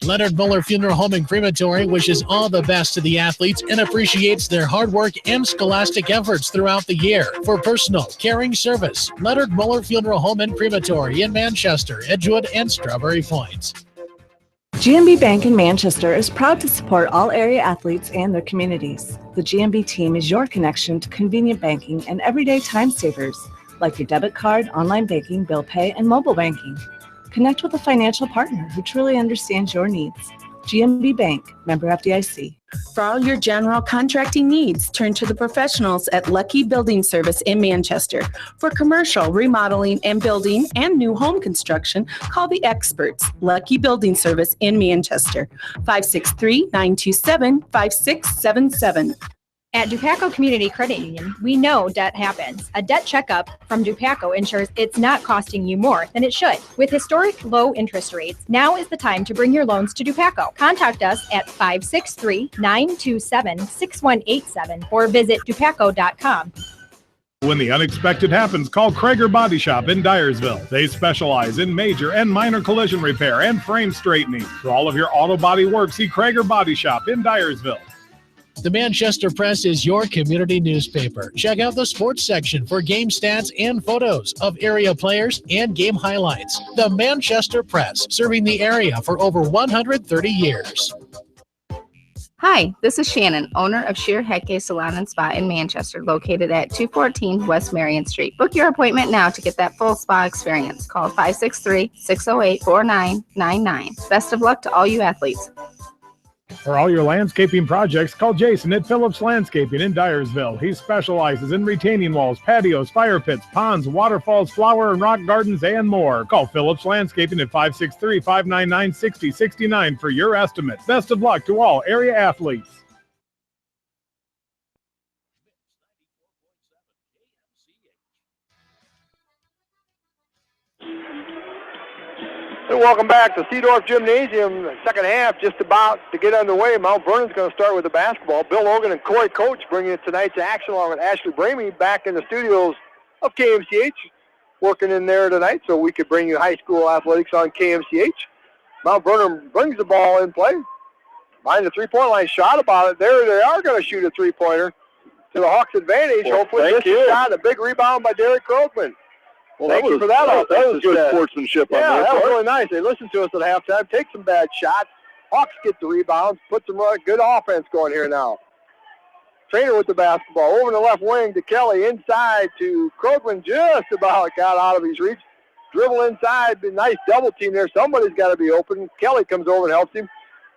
Leonard Muller Funeral Home and Crematory wishes all the best to the athletes and appreciates their hard work and scholastic efforts throughout the year. For personal, caring service, Leonard Muller Funeral Home and Crematory in Manchester, Edgewood, and Strawberry Point. GMB Bank in Manchester is proud to support all area athletes and their communities. The GMB team is your connection to convenient banking and everyday time savers, like your debit card, online banking, bill pay, and mobile banking. Connect with a financial partner who truly understands your needs. GMB Bank, member FDIC. For all your general contracting needs, turn to the professionals at Lucky Building Service in Manchester. For commercial, remodeling, and building and new home construction, call the experts, Lucky Building Service in Manchester, 563-927-5677. At Dupaco Community Credit Union, we know debt happens. A debt checkup from Dupaco ensures it's not costing you more than it should. With historic low interest rates, now is the time to bring your loans to Dupaco. Contact us at 563-927-6187 or visit dupaco.com. When the unexpected happens, call Krager Body Shop in Dyersville. They specialize in major and minor collision repair and frame straightening. For all of your auto body work, see Krager Body Shop in Dyersville. The Manchester Press is your community newspaper. Check out the sports section for game stats and photos of area players and game highlights. The Manchester Press, serving the area for over 130 years. Hi, this is Shannon, owner of Sheer Hecke Salon and Spa in Manchester, located at 214 West Marion Street. Book your appointment now to get that full spa experience. Call 563-608-4999. Best of luck to all you athletes. For all your landscaping projects, call Jason at Phillips Landscaping in Dyersville. He specializes in retaining walls, patios, fire pits, ponds, waterfalls, flower and rock gardens, and more. Call Phillips Landscaping at 563-599-6069 for your estimate. Best of luck to all area athletes. And welcome back to Seedorf Gymnasium. Second half just about to get underway. Mount Vernon's going to start with the basketball. Bill Logan and Corey Coach bringing tonight's action along with Ashley Bramey back in the studios of KMCH, working in there tonight so we could bring you high school athletics on KMCH. Mount Vernon brings the ball in play. Behind the three-point line, shot about it. There they are going to shoot a three-pointer to the Hawks' advantage. Well, hopefully this is shot. A big rebound by Derek Krogman. Well, Thank you for that. That was good sportsmanship on yeah, their that was part. really nice. They listened to us at halftime. Take some bad shots. Hawks get the rebounds, puts them right. Good offense going here now. Trainer with the basketball. Over the left wing to Kelly. Inside to Krogman. Just about got out of his reach. Dribble inside. Nice double team there. Somebody's got to be open. Kelly comes over and helps him.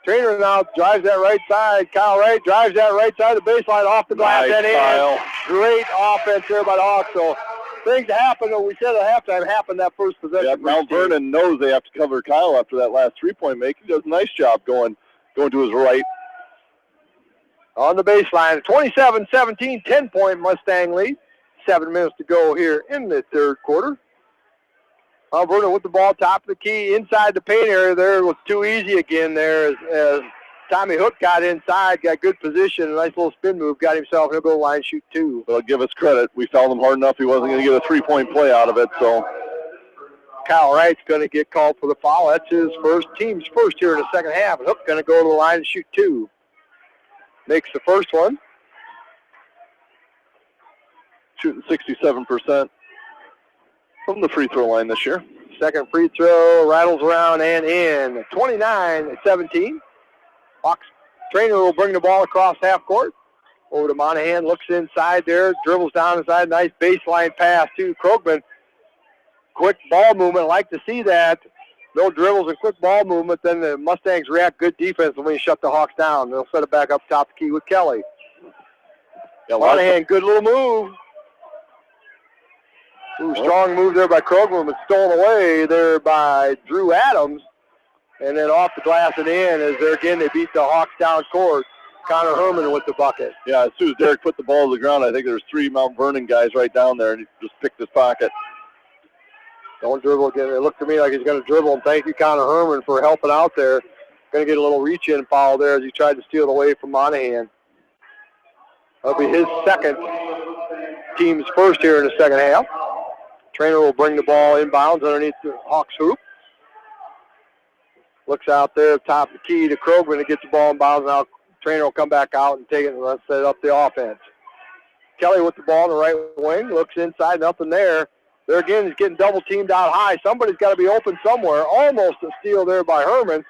Trainer now drives that right side. Kyle Wright drives that right side of the baseline off the glass. Nice, and in. Kyle. Great offense there by the Hawks. So things happen, we said at halftime, happened that first possession. Yeah, Mount Vernon knows they have to cover Kyle after that last three-point make. He does a nice job going to his right. On the baseline, 27-17, 10-point Mustang lead. 7 minutes to go here in the third quarter. Mount Vernon with the ball, top of the key, inside the paint area there. It was too easy again there as Tommy Hook got inside, got good position, a nice little spin move, got himself, he'll go line shoot two. Well, give us credit. We fouled him hard enough he wasn't going to get a three-point play out of it, so. Kyle Wright's going to get called for the foul. That's his team's first here in the second half. And Hook's going to go to the line and shoot two. Makes the first one. Shooting 67% from the free throw line this year. Second free throw, rattles around and in. 29-17. Hawks trainer will bring the ball across half court. Over to Monahan, looks inside there, dribbles down inside. Nice baseline pass to Krogman. Quick ball movement, like to see that. No dribbles and quick ball movement, then the Mustangs react good defense when we shut the Hawks down. They'll set it back up top the key with Kelly. Yeah, Monahan, good little move. Ooh, strong move there by Krogman, but stolen away there by Drew Adams. And then off the glass and in as there again they beat the Hawks down court. Connor Herman with the bucket. Yeah, as soon as Derek put the ball to the ground, I think there's 3 Mount Vernon guys right down there, and he just picked his pocket. Don't dribble again. It looked to me like he's going to dribble, and thank you, Connor Herman, for helping out there. Going to get a little reach-in foul there as he tried to steal it away from Monahan. That'll be his second, team's first here in the second half. Trainer will bring the ball inbounds underneath the Hawks hoop. Looks out there, top of the key to Krogman to get the ball inbounds. Now Trainer will come back out and take it and let's set up the offense. Kelly with the ball on the right wing, looks inside, nothing there. There again, he's getting double teamed out high. Somebody's got to be open somewhere. Almost a steal there by Herman.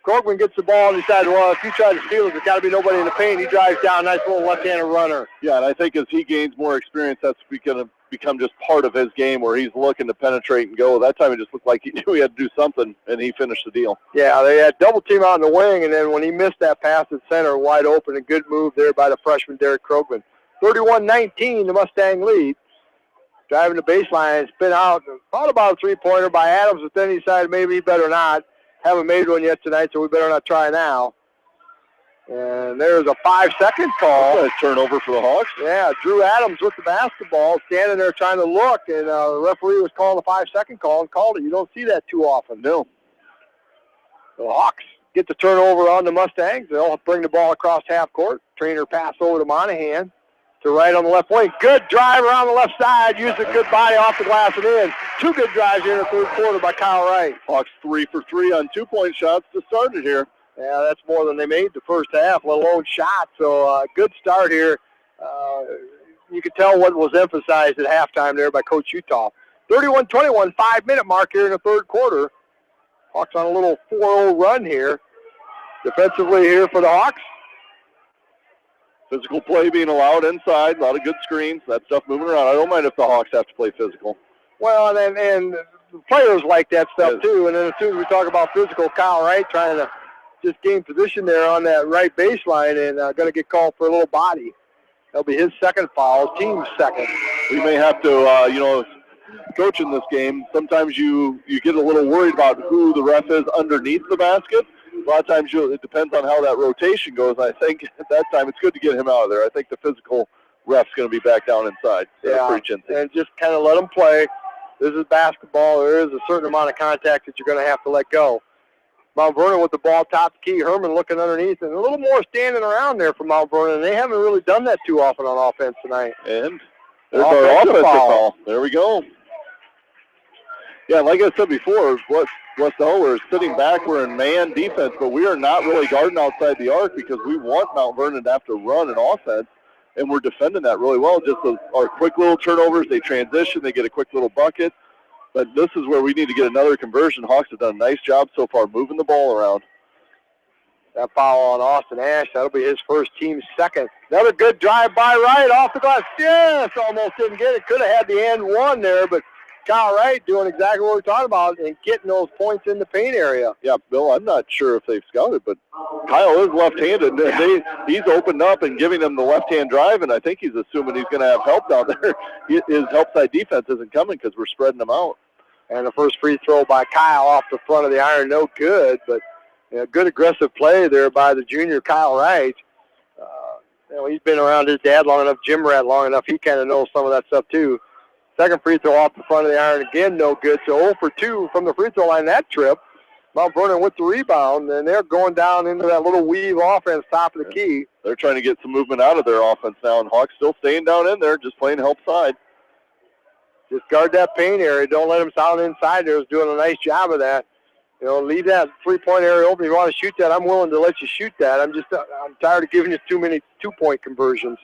Krogman gets the ball and decides, well, if you try to steal it, there's got to be nobody in the paint. He drives down, nice little left-handed runner. Yeah, and I think as he gains more experience, that's going to become just part of his game where he's looking to penetrate and go. That time it just looked like he knew he had to do something, and he finished the deal. Yeah, they had double team out in the wing, and then when he missed that pass at center, wide open, a good move there by the freshman Derek Krogman. 31-19, the Mustang lead. Driving the baseline, spin out. Thought about a three-pointer by Adams, but then he decided maybe he better not. Haven't made one yet tonight, so we better not try now. And there's a 5-second call. That's a turnover for the Hawks. Yeah, Drew Adams with the basketball, standing there trying to look, and the referee was calling a 5-second call and called it. You don't see that too often. No. The Hawks get the turnover on the Mustangs. They'll bring the ball across half court. Trainer pass over to Monahan. To right on the left wing. Good drive around the left side. Used a good body off the glass and in. 2 good drives here in the third quarter by Kyle Wright. Hawks 3 for 3 on 2-point shots to start it here. Yeah, that's more than they made the first half, let alone shots. So good start here. You could tell what was emphasized at halftime there by Coach Utah. 31-21, 5-minute mark here in the third quarter. Hawks on a little 4-0 run here. Defensively here for the Hawks. Physical play being allowed inside, a lot of good screens, that stuff moving around. I don't mind if the Hawks have to play physical. Well, and players like that stuff too. And then as soon as we talk about physical, Kyle Wright trying to just gain position there on that right baseline and going to get called for a little body. That'll be his second foul, team's second. We may have to, coaching this game, sometimes you get a little worried about who the ref is underneath the basket. A lot of times it depends on how that rotation goes. I think at that time it's good to get him out of there. I think the physical ref's going to be back down inside. Yeah, and just kind of let him play. This is basketball. There is a certain amount of contact that you're going to have to let go. Mount Vernon with the ball top key. Herman looking underneath and a little more standing around there for Mount Vernon. They haven't really done that too often on offense tonight. And there's our offensive foul. There we go. Yeah, like I said before, West Delaware is sitting back. We're in man defense, but we are not really guarding outside the arc because we want Mount Vernon to have to run an offense, and we're defending that really well. Just our quick little turnovers, they transition, they get a quick little bucket. But this is where we need to get another conversion. Hawks have done a nice job so far moving the ball around. That foul on Austin Ash, that'll be his first, team second. Another good drive by Wright off the glass. Yes, almost didn't get it. Could have had the end one there, but Kyle Wright doing exactly what we're talking about and getting those points in the paint area. Yeah, Bill, I'm not sure if they've scouted, but Kyle is left-handed. He's opened up and giving him the left-hand drive, and I think he's assuming he's going to have help down there. His help side defense isn't coming because we're spreading them out. And the first free throw by Kyle off the front of the iron, no good, but good aggressive play there by the junior Kyle Wright. He's been around his dad long enough, Jim Rat long enough. He kind of knows some of that stuff too. Second free throw off the front of the iron again, no good. So 0 for 2 from the free throw line that trip. Mount Vernon with the rebound, and they're going down into that little weave offense top of the key. They're trying to get some movement out of their offense now, and Hawks still staying down in there, just playing help side. Just guard that paint area. Don't let them sound inside there. He's doing a nice job of that. Leave that three-point area open. If you want to shoot that, I'm willing to let you shoot that. I'm tired of giving you too many two-point conversions.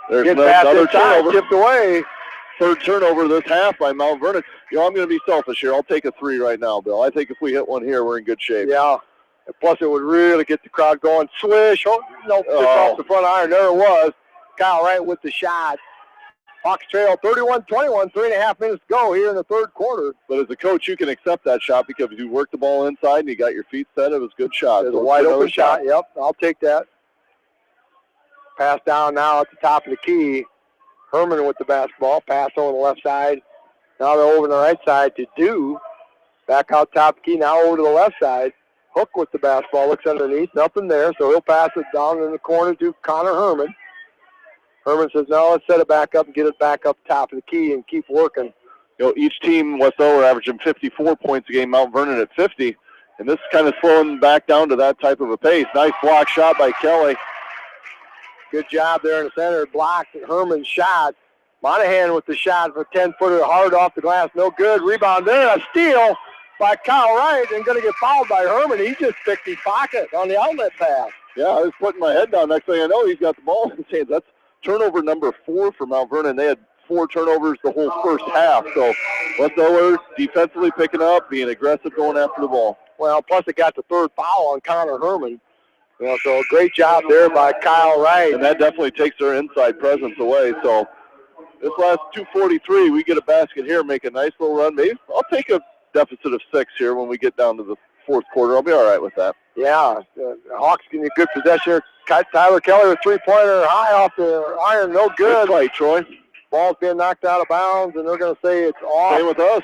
There's another turnover. Tipped away. Third turnover this half by Mount Vernon. I'm going to be selfish here. I'll take a 3 right now, Bill. I think if we hit one here, we're in good shape. Yeah. And plus, it would really get the crowd going. Swish. Oh, no, just off the front iron. There it was. Kyle Wright with the shot. Hawks trail 31-21, 3.5 minutes to go here in the third quarter. But as a coach, you can accept that shot because you worked the ball inside and you got your feet set. It was a good shot. It was a wide-open shot. Yep, I'll take that. Pass down now at the top of the key. Herman with the basketball. Pass over the left side. Now they're over to the right side to Do. Back out top of the key. Now over to the left side. Hook with the basketball. Looks underneath. Nothing there. So he'll pass it down in the corner to Connor Herman. Herman says, no, let's set it back up and get it back up top of the key and keep working. Each team, West Delaware, averaging 54 points a game. Mount Vernon at 50. And this is kind of slowing back down to that type of a pace. Nice block shot by Kelly. Good job there in the center. Blocked Herman's shot. Monahan with the shot for 10-footer hard off the glass. No good. Rebound there. A steal by Kyle Wright and going to get fouled by Herman. He just picked his pocket on the outlet pass. Yeah, I was putting my head down. Next thing I know, he's got the ball in his hands. That's turnover number 4 for Mount Vernon. They had 4 turnovers the whole first half. So West Delaware defensively picking up, being aggressive going after the ball. Well, plus they got the third foul on Connor Herman. So a great job there by Kyle Wright. And that definitely takes their inside presence away. So this last 2:43, we get a basket here, make a nice little run. Maybe I'll take a deficit of 6 here when we get down to the fourth quarter. I'll be all right with that. Yeah, Hawks getting a good possession here. Tyler Kelly with three-pointer high off the iron, no good. Good play, Troy. Ball's being knocked out of bounds, and they're going to say it's off. Same with us.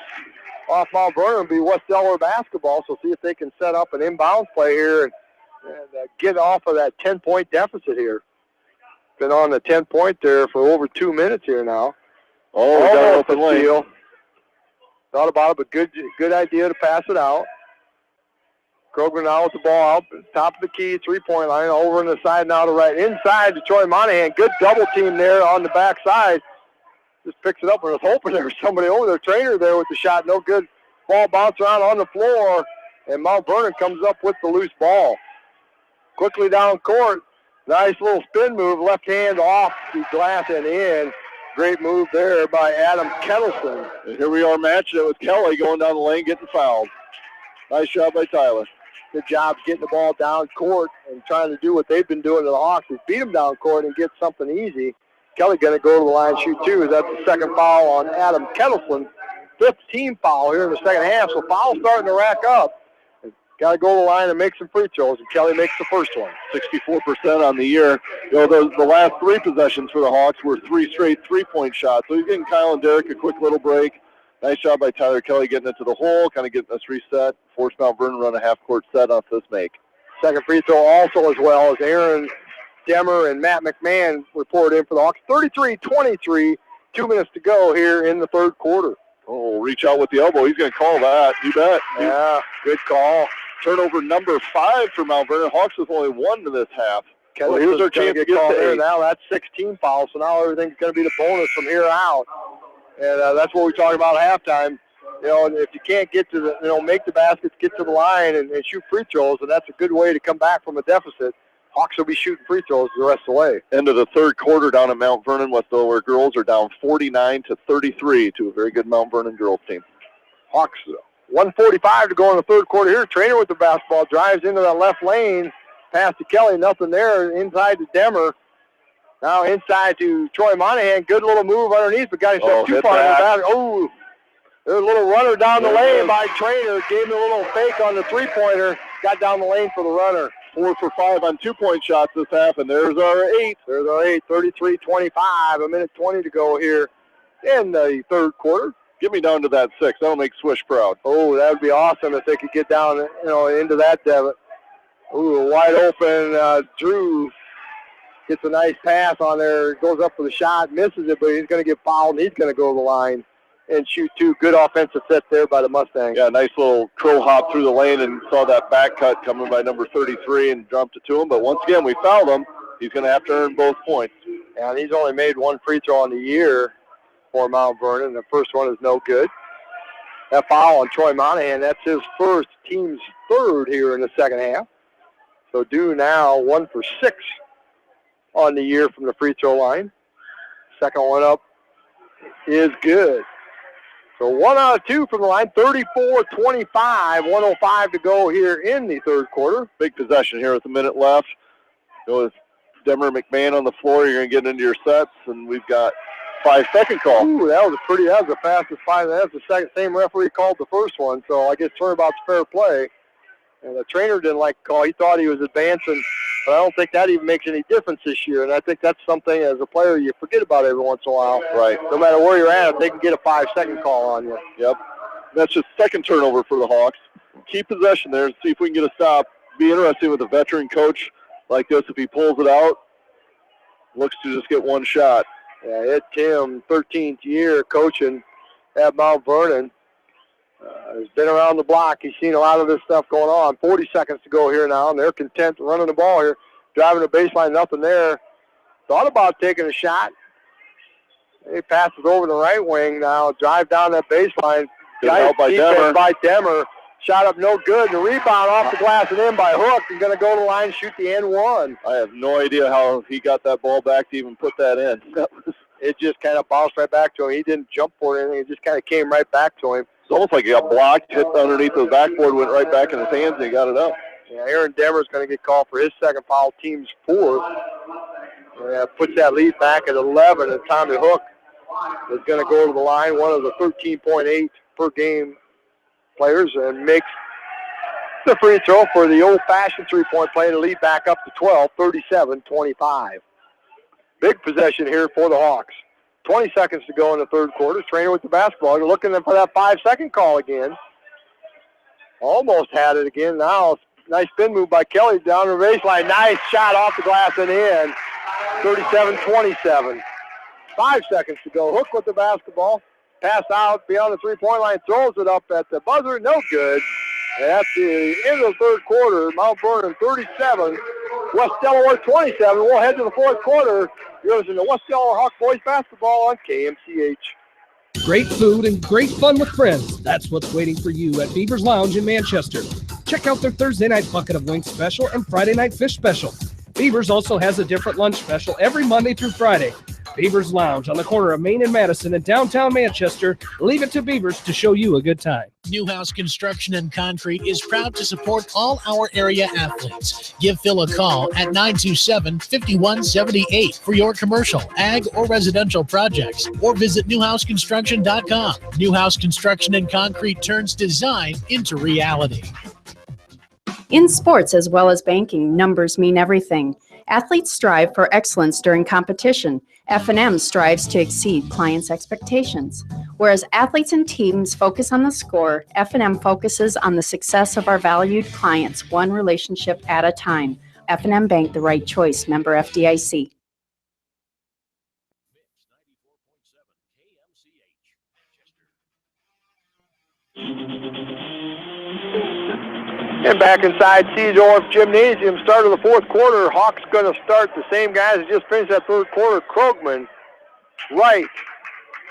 Off Mount Vernon, be West Delaware basketball. So see if they can set up an inbounds play here and get off of that 10-point deficit here. Been on the 10-point there for over 2 minutes here now. Oh, we got an open lane. Thought about it, but good idea to pass it out. Kroger now with the ball out, top of the key, three-point line, over on the side now to right. Inside to Troy Monahan. Good double team there on the backside. Just picks it up and was hoping there was somebody over there. Trainer there with the shot. No good. Ball bounce around on the floor, and Mount Vernon comes up with the loose ball. Quickly down court. Nice little spin move. Left hand off the glass and in. Great move there by Adam Kettleson. And here we are matching it with Kelly going down the lane, getting fouled. Nice shot by Tyler. Good job getting the ball down court and trying to do what they've been doing to the Hawks is beat them down court and get something easy. Kelly going to go to the line and shoot two. That's the second foul on Adam Kettleson. 5th team foul here in the second half. So foul starting to rack up. Got to go to the line and make some free throws, and Kelly makes the first one. 64% on the year. The last 3 possessions for the Hawks were 3 straight three-point shots. So he's getting Kyle and Derek a quick little break. Nice job by Tyler Kelly getting it to the hole, kind of getting us reset. Force Mount Vernon run a half-court set off this make. Second free throw also as well as Aaron Demmer and Matt McMahon report in for the Hawks. 33-23, 2 minutes to go here in the third quarter. Oh, reach out with the elbow. He's going to call that. You bet. Yeah, good call. Turnover number 5 for Mount Vernon. Hawks with only 1 in this half. Well, here's their chance to get to 8. Now that's 16 fouls, so now everything's going to be the bonus from here out. And that's what we talked about at halftime. If you can't get to the, make the baskets, get to the line, and shoot free throws, and that's a good way to come back from a deficit. Hawks will be shooting free throws the rest of the way. End of the third quarter down at Mount Vernon. West Delaware girls are down 49-33 to a very good Mount Vernon girls team. Hawks 1:45 to go in the third quarter here. Trainer with the basketball, drives into that left lane, pass to Kelly, nothing there, inside to Demmer. Now inside to Troy Monahan. Good little move underneath, but got himself too far. Oh, there's a little runner down the lane by Trainer. Gave him a little fake on the three-pointer. Got down the lane for the runner. 4 for 5 on 2-point shots this half, and there's our 8. 33-25, a minute 20 to go here in the third quarter. Get me down to that 6. That'll make Swish proud. Oh, that would be awesome if they could get down, into that, Devitt. Ooh, wide open. Drew gets a nice pass on there. Goes up for the shot, misses it, but he's going to get fouled, and he's going to go to the line and shoot two. Good offensive set there by the Mustangs. Yeah, nice little crow hop through the lane and saw that back cut coming by number 33 and dropped it to him. But once again, we fouled him. He's going to have to earn both points. And he's only made one free throw on the year for Mount Vernon. The first one is no good. That foul on Troy Monahan, that's his first, team's third here in the second half. So Dew now 1 for 6 on the year from the free throw line. Second one up is good. So 1 out of 2 from the line, 34-25, 1:05 to go here in the third quarter. Big possession here with a minute left. With Demmer McMahon on the floor, you're going to get into your sets, and we've got 5-second call. Ooh, that was the fastest 5. That's the same referee called the first one, so I guess turnabout's fair play. And the trainer didn't like the call. He thought he was advancing, but I don't think that even makes any difference this year. And I think that's something as a player you forget about every once in a while. Right. No matter where you're at, if they can get a 5-second call on you. Yep. That's just second turnover for the Hawks. Keep possession there and see if we can get a stop. Be interesting with a veteran coach like this. If he pulls it out, looks to just get one shot. Yeah, Ed Tim, 13th year coaching at Mount Vernon. Has been around the block. He's seen a lot of this stuff going on. 40 seconds to go here now, and they're content running the ball here. Driving the baseline, nothing there. Thought about taking a shot. He passes over the right wing now. Drive down that baseline. Held by Demmer. Shot up no good. The rebound off the glass and in by Hook. He's going to go to the line and shoot the N1. I have no idea how he got that ball back to even put that in. It just kind of bounced right back to him. He didn't jump for it or anything. It just kind of came right back to him. It's almost like he got blocked, hit underneath the backboard, went right back in his hands, and he got it up. Yeah, Aaron Demmer's going to get called for his second foul, team's 4th. Puts that lead back at 11, and Tommy Hook is going to go to the line, one of the 13.8 per game players, and makes the free throw for the old-fashioned three-point play to lead back up to 12, 37-25. Big possession here for the Hawks. 20 seconds to go in the third quarter. Trainer with the basketball. They're looking for that 5-second call again. Almost had it again. Now, nice spin move by Kelly down the baseline. Nice shot off the glass and in. 37-27. 5 seconds to go. Hook with the basketball. Pass out beyond the three-point line. Throws it up at the buzzer. No good. And that's the end of the third quarter. Mount Vernon 37. West Delaware 27. We'll head to the fourth quarter. You're listening to West Delaware Hawk Boys Basketball on KMCH. Great food and great fun with friends. That's what's waiting for you at Beaver's Lounge in Manchester. Check out their Thursday night bucket of wings special and Friday night fish special. Beaver's also has a different lunch special every Monday through Friday. Beaver's Lounge on the corner of Main and Madison in downtown Manchester. Leave it to Beaver's to show you a good time. Newhouse Construction and Concrete is proud to support all our area athletes. Give Phil a call at 927-5178 for your commercial, ag, or residential projects, or visit newhouseconstruction.com. Newhouse Construction and Concrete turns design into reality. In sports as well as banking, numbers mean everything. Athletes strive for excellence during competition. F&M strives to exceed clients' expectations. Whereas athletes and teams focus on the score, F&M focuses on the success of our valued clients, one relationship at a time. F&M Bank, the right choice. Member FDIC. And back inside Seedorf Gymnasium, start of the fourth quarter. Hawks going to start the same guys that just finished that third quarter. Krogman, Wright,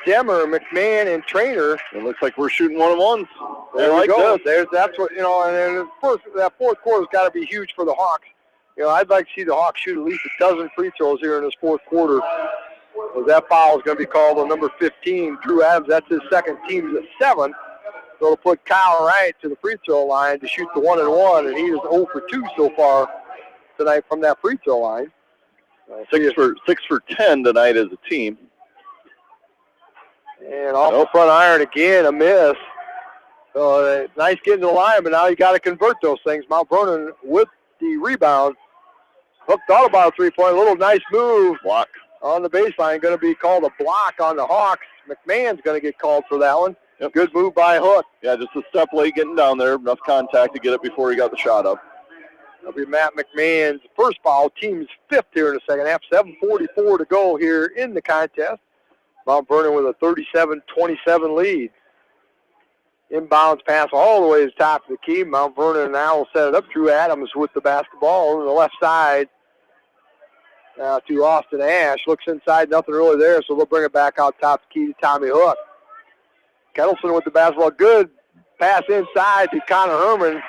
Demmer, McMahon, and Trainer. It looks like we're shooting one-on-ones. There we go. That's what, and then that fourth quarter's got to be huge for the Hawks. I'd like to see the Hawks shoot at least a dozen free throws here in this fourth quarter. That foul is going to be called on number 15, Drew Adams. That's his second, team's at 7. So to put Kyle Wright to the free throw line to shoot the 1-and-1, and he is 0 for 2 so far tonight from that free throw line. 6 for 10 tonight as a team. And off the front iron again, a miss. So nice getting to the line, but now you got to convert those things. Mount Vernon with the rebound. Hook thought about a three-point. A little nice move. Block on the baseline. Going to be called a block on the Hawks. McMahon's going to get called for that one. Yep. Good move by Hook. Yeah, just a step late getting down there. Enough contact to get it before he got the shot up. That'll be Matt McMahon's first foul. Team's fifth here in the second half. 7:44 to go here in the contest. Mount Vernon with a 37-27 lead. Inbounds pass all the way to the top of the key. Mount Vernon now will set it up. Drew Adams with the basketball over the left side. Now to Austin Ash. Looks inside, nothing really there, so they'll bring it back out top of the key to Tommy Hook. Kettleson with the basketball. Good pass inside to Connor Herman.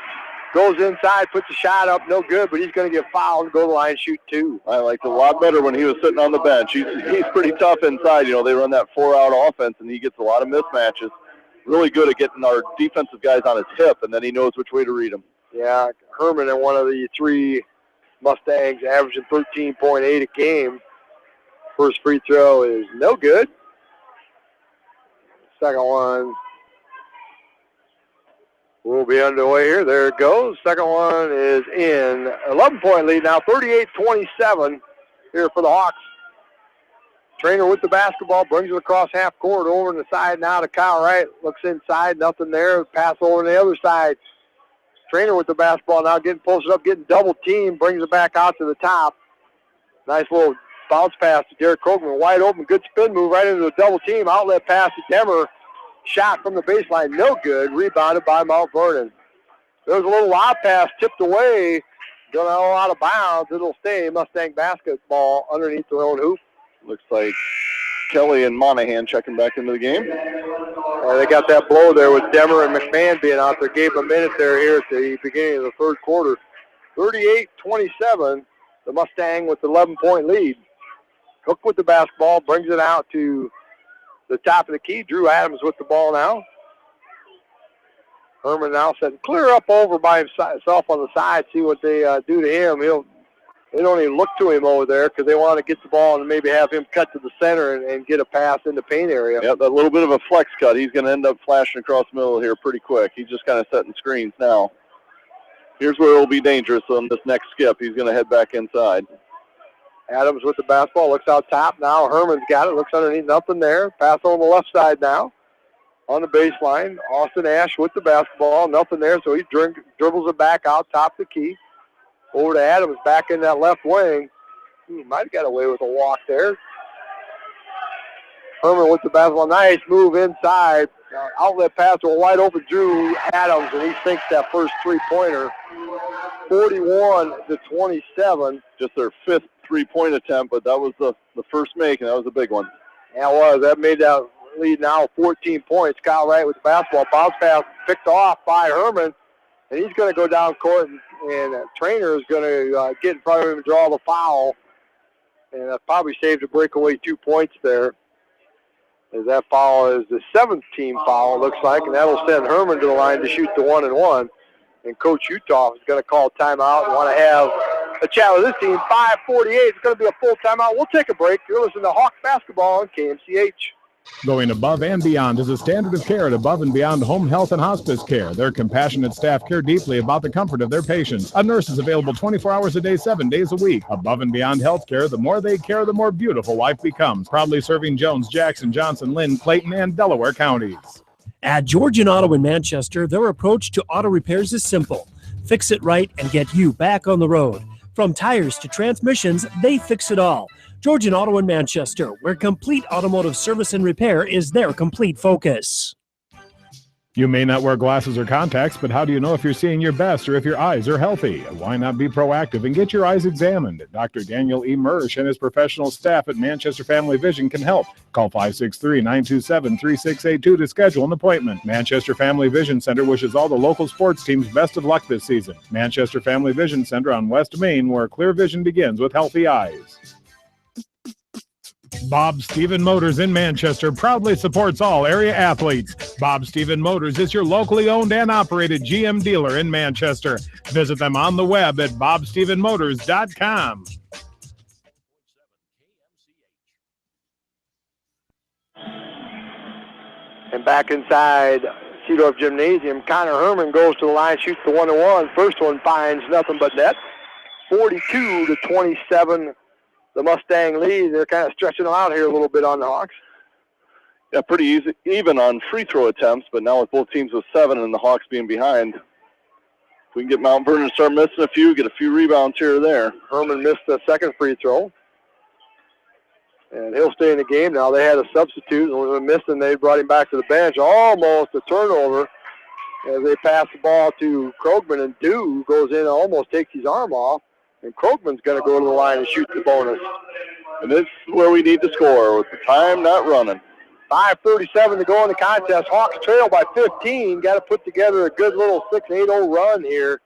Goes inside, puts a shot up, no good, but he's going to get fouled and go to the line, shoot two. I liked it a lot better when he was sitting on the bench. He's pretty tough inside. You know, they run that 4-out offense, and he gets a lot of mismatches. Really good at getting our defensive guys on his hip, and then he knows which way to read them. Yeah, Herman and one of the three Mustangs averaging 13.8 a game. First free throw is no good. Second one will be underway here. There it goes. Second one is in. 11-point lead now, 38-27 here for the Hawks. Trainer with the basketball, brings it across half court, over on the side now to Kyle Wright. Looks inside, nothing there. Pass over on the other side. Trainer with the basketball now getting posted up, getting double teamed, brings it back out to the top. Nice little bounce pass to Derek Krogman. Wide open, good spin move right into the double team. Outlet pass to Demmer. Shot from the baseline, no good. Rebounded by Mount Vernon. There was a little lob pass tipped away. Going out of bounds. It'll stay Mustang basketball underneath their own hoop. Looks like Kelly and Monahan checking back into the game. They got that blow there with Demmer and McMahon being out there. Gave them a minute there here at the beginning of the third quarter. 38-27, the Mustang with the 11-point lead. Hook with the basketball, brings it out to the top of the key. Drew Adams with the ball now. Herman now setting clear up over by himself on the side. See what they do to him. They don't even look to him over there because they want to get the ball and maybe have him cut to the center and get a pass in the paint area. Yeah, that little bit of a flex cut. He's going to end up flashing across the middle here pretty quick. He's just kind of setting screens now. Here's where it'll be dangerous on this next skip. He's going to head back inside. Adams with the basketball, looks out top now. Herman's got it, looks underneath, nothing there. Pass on the left side now. On the baseline, Austin Ash with the basketball, nothing there, so he dribbles it back out top the key. Over to Adams, back in that left wing. He might have got away with a walk there. Herman with the basketball, nice move inside. Outlet pass to a wide open Drew Adams, and he sinks that first three-pointer. 41-27. Just their fifth three-point attempt, but that was the first make, and that was a big one. Yeah, it was. That made that lead now 14 points. Kyle Wright with the basketball. Bounce pass picked off by Herman, and he's going to go down court, and Trainer is going to get in front of him and draw the foul. And that probably saved a breakaway 2 points there. As that foul is the seventh team foul, it looks like, and that'll send Herman to the line to shoot the 1-and-1. And Coach Utah is going to call timeout and want to have a chat with this team. 5:48, it's going to be a full timeout. We'll take a break. You're listening to Hawk Basketball on KMCH. Going above and beyond is a standard of care at Above and Beyond Home Health and Hospice Care. Their compassionate staff care deeply about the comfort of their patients. A nurse is available 24 hours a day, 7 days a week. Above and Beyond Healthcare, the more they care, the more beautiful life becomes. Proudly serving Jones, Jackson, Johnson, Lynn, Clayton, and Delaware counties. At Georgian Auto in Manchester, their approach to auto repairs is simple. Fix it right and get you back on the road. From tires to transmissions, they fix it all. Georgian Auto in Manchester, where complete automotive service and repair is their complete focus. You may not wear glasses or contacts, but how do you know if you're seeing your best or if your eyes are healthy? Why not be proactive and get your eyes examined? Dr. Daniel E. Mersch and his professional staff at Manchester Family Vision can help. Call 563-927-3682 to schedule an appointment. Manchester Family Vision Center wishes all the local sports teams best of luck this season. Manchester Family Vision Center on West Main, where clear vision begins with healthy eyes. Bob Stephen Motors in Manchester proudly supports all area athletes. Bob Stephen Motors is your locally owned and operated GM dealer in Manchester. Visit them on the web at bobstephenmotors.com. And back inside Seedorf Gymnasium, Connor Herman goes to the line, shoots the 1-1. First one finds nothing but net. 42-27, the Mustang lead. They're kind of stretching them out here a little bit on the Hawks. Yeah, pretty easy, even on free throw attempts, but now with both teams with 7 and the Hawks being behind, if we can get Mount Vernon to start missing a few, get a few rebounds here or there. Herman missed the second free throw. And he'll stay in the game now. They had a substitute, and when they missed him, they brought him back to the bench. Almost a turnover as they pass the ball to Krogman, and Dew goes in and almost takes his arm off. And Krogman's going to go to the line and shoot the bonus. And this is where we need to score with the time not running. 5:37 to go in the contest. Hawks trail by 15. Got to put together a good little 6-8-0 run here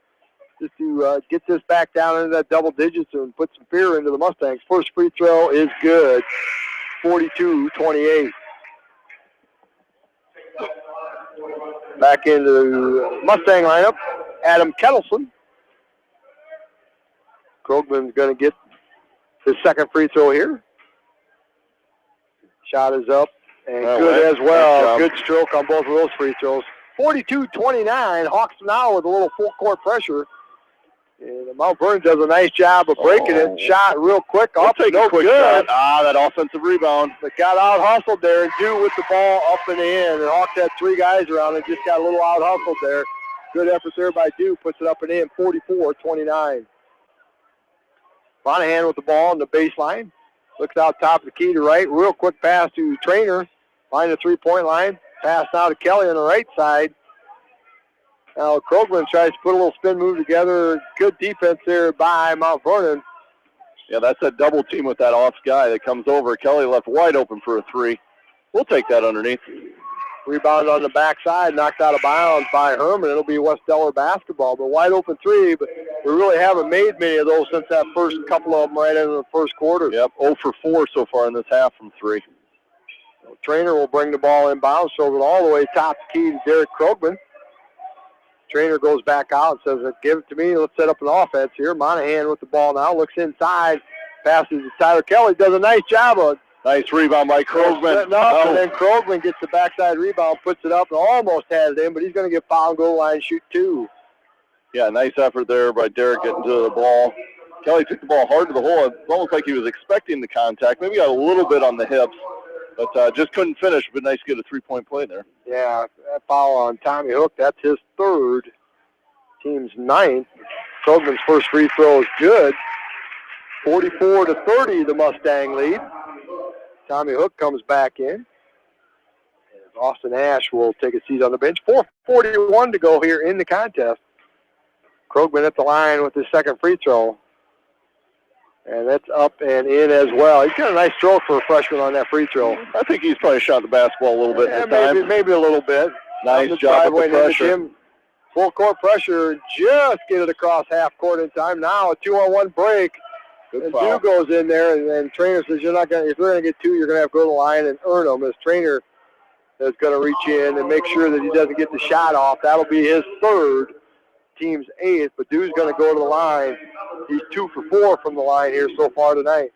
just to get this back down into that double digits and put some fear into the Mustangs. First free throw is good. 42-28. Back into the Mustang lineup, Adam Kettleson. Krogman's going to get his second free throw here. Shot is up and good as well. Good stroke on both of those free throws. 42-29. Hawks now with a little full court pressure. And Mount Vernon does a nice job of breaking it. Shot real quick. I'll take no a quick good. shot. That offensive rebound. They got out hustled there, and Dew with the ball up and in. And Hawks had 3 guys around and just got a little out hustled there. Good effort there by Dew. Puts it up and in. 44-29. Monahan with the ball on the baseline. Looks out top of the key to right. Real quick pass to Trainer. Find the 3-point line. Pass now to Kelly on the right side. Now Krogman tries to put a little spin move together. Good defense there by Mount Vernon. Yeah, that's a double team with that off guy that comes over. Kelly left wide open for a 3. We'll take that underneath. Rebound on the backside, knocked out of bounds by Herman. It'll be West Delaware basketball, but wide open 3. But we really haven't made many of those since that first couple of them right in the first quarter. Yep, 0 for 4 so far in this half from 3. So Trainer will bring the ball inbounds, so it all the way top key to Derek Krogman. Trainer goes back out and says, give it to me. Let's set up an offense here. Monahan with the ball now. Looks inside. Passes to Tyler Kelly. Does a nice job of it. Nice rebound by Krogman. And then Krogman gets the backside rebound, puts it up, and almost had it in, but he's going to get foul and goal line and shoot 2. Yeah, nice effort there by Derek getting to the ball. Kelly took the ball hard to the hole. It's almost like he was expecting the contact. Maybe got a little bit on the hips, but just couldn't finish. But nice to get a 3-point play there. Yeah, that foul on Tommy Hook, that's his 3rd. Team's 9th. Krogman's first free throw is good. 44-30, the Mustang lead. Tommy Hook comes back in. And Austin Ash will take a seat on the bench. 4:41 to go here in the contest. Krogman at the line with his second free throw. And that's up and in as well. He's got a nice stroke for a freshman on that free throw. I think he's probably shot the basketball a little bit this time. Maybe a little bit. Nice job with the pressure. Full court pressure. Just get it across half court in time. Now a 2-on-1 break. And Dew goes in there, and Trainer says, if you're going to get 2, you're going to have to go to the line and earn them. As Trainer is going to reach in and make sure that he doesn't get the shot off. That'll be his 3rd, team's 8th, but Dew's going to go to the line. He's 2 for 4 from the line here so far tonight.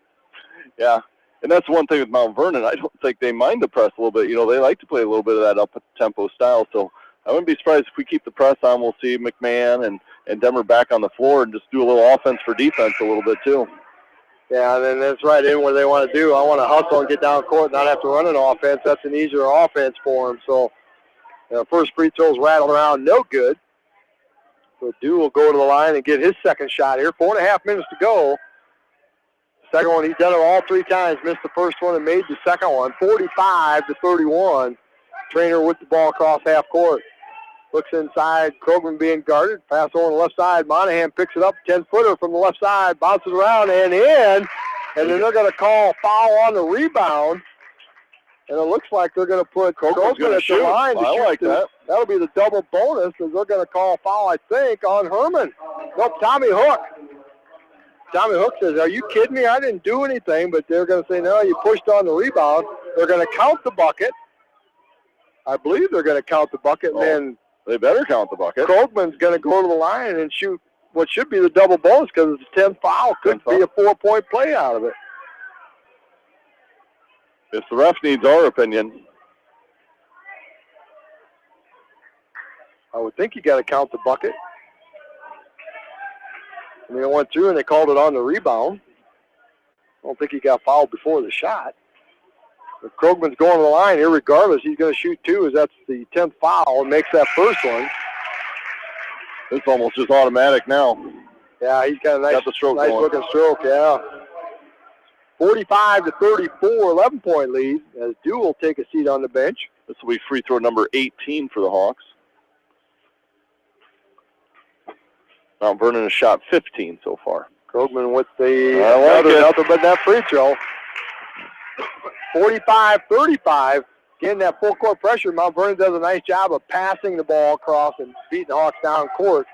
Yeah, and that's one thing with Mount Vernon. I don't think they mind the press a little bit. You know, they like to play a little bit of that up-tempo style, so I wouldn't be surprised if we keep the press on. We'll see McMahon and Demmer back on the floor and just do a little offense for defense a little bit too. Yeah, and then that's right in where they want to do. I want to hustle and get down court and not have to run an offense. That's an easier offense for them. So first free throw's rattled around, no good. So Dew will go to the line and get his second shot here. 4.5 minutes to go. Second one, he's done it all 3 times. Missed the first one and made the second one. 45-31. Trainer with the ball across half court. Looks inside, Krogman being guarded. Pass over on the left side. Monahan picks it up, 10-footer from the left side. Bounces around and in. And then they're going to call foul on the rebound. And it looks like they're going to put Krogman at the line to shoot. I like that. That'll be the double bonus, as they're going to call foul, I think, on Herman. Nope, Tommy Hook. Tommy Hook says, are you kidding me? I didn't do anything, but they're going to say, no, you pushed on the rebound. They're going to count the bucket. I believe they're going to count the bucket, and then they better count the bucket. Krogman's going to go to the line and shoot what should be the double bonus because it's a 10th foul. Could be a 4-point play out of it. If the ref needs our opinion, I would think you got to count the bucket. I mean, it went through and they called it on the rebound. I don't think he got fouled before the shot. If Krogman's going to the line here, regardless, he's going to shoot two as that's the 10th foul and makes that first one. It's almost just automatic now. Yeah, he's got a nice, got the stroke nice looking stroke, yeah. 45-34, 11-point lead as Dew will take a seat on the bench. This will be free throw number 18 for the Hawks. Mount Vernon has shot 15 so far. Krogman with the nothing but that free throw. 45-35. Getting that full court pressure. Mount Vernon does a nice job of passing the ball across and beating the Hawks down court.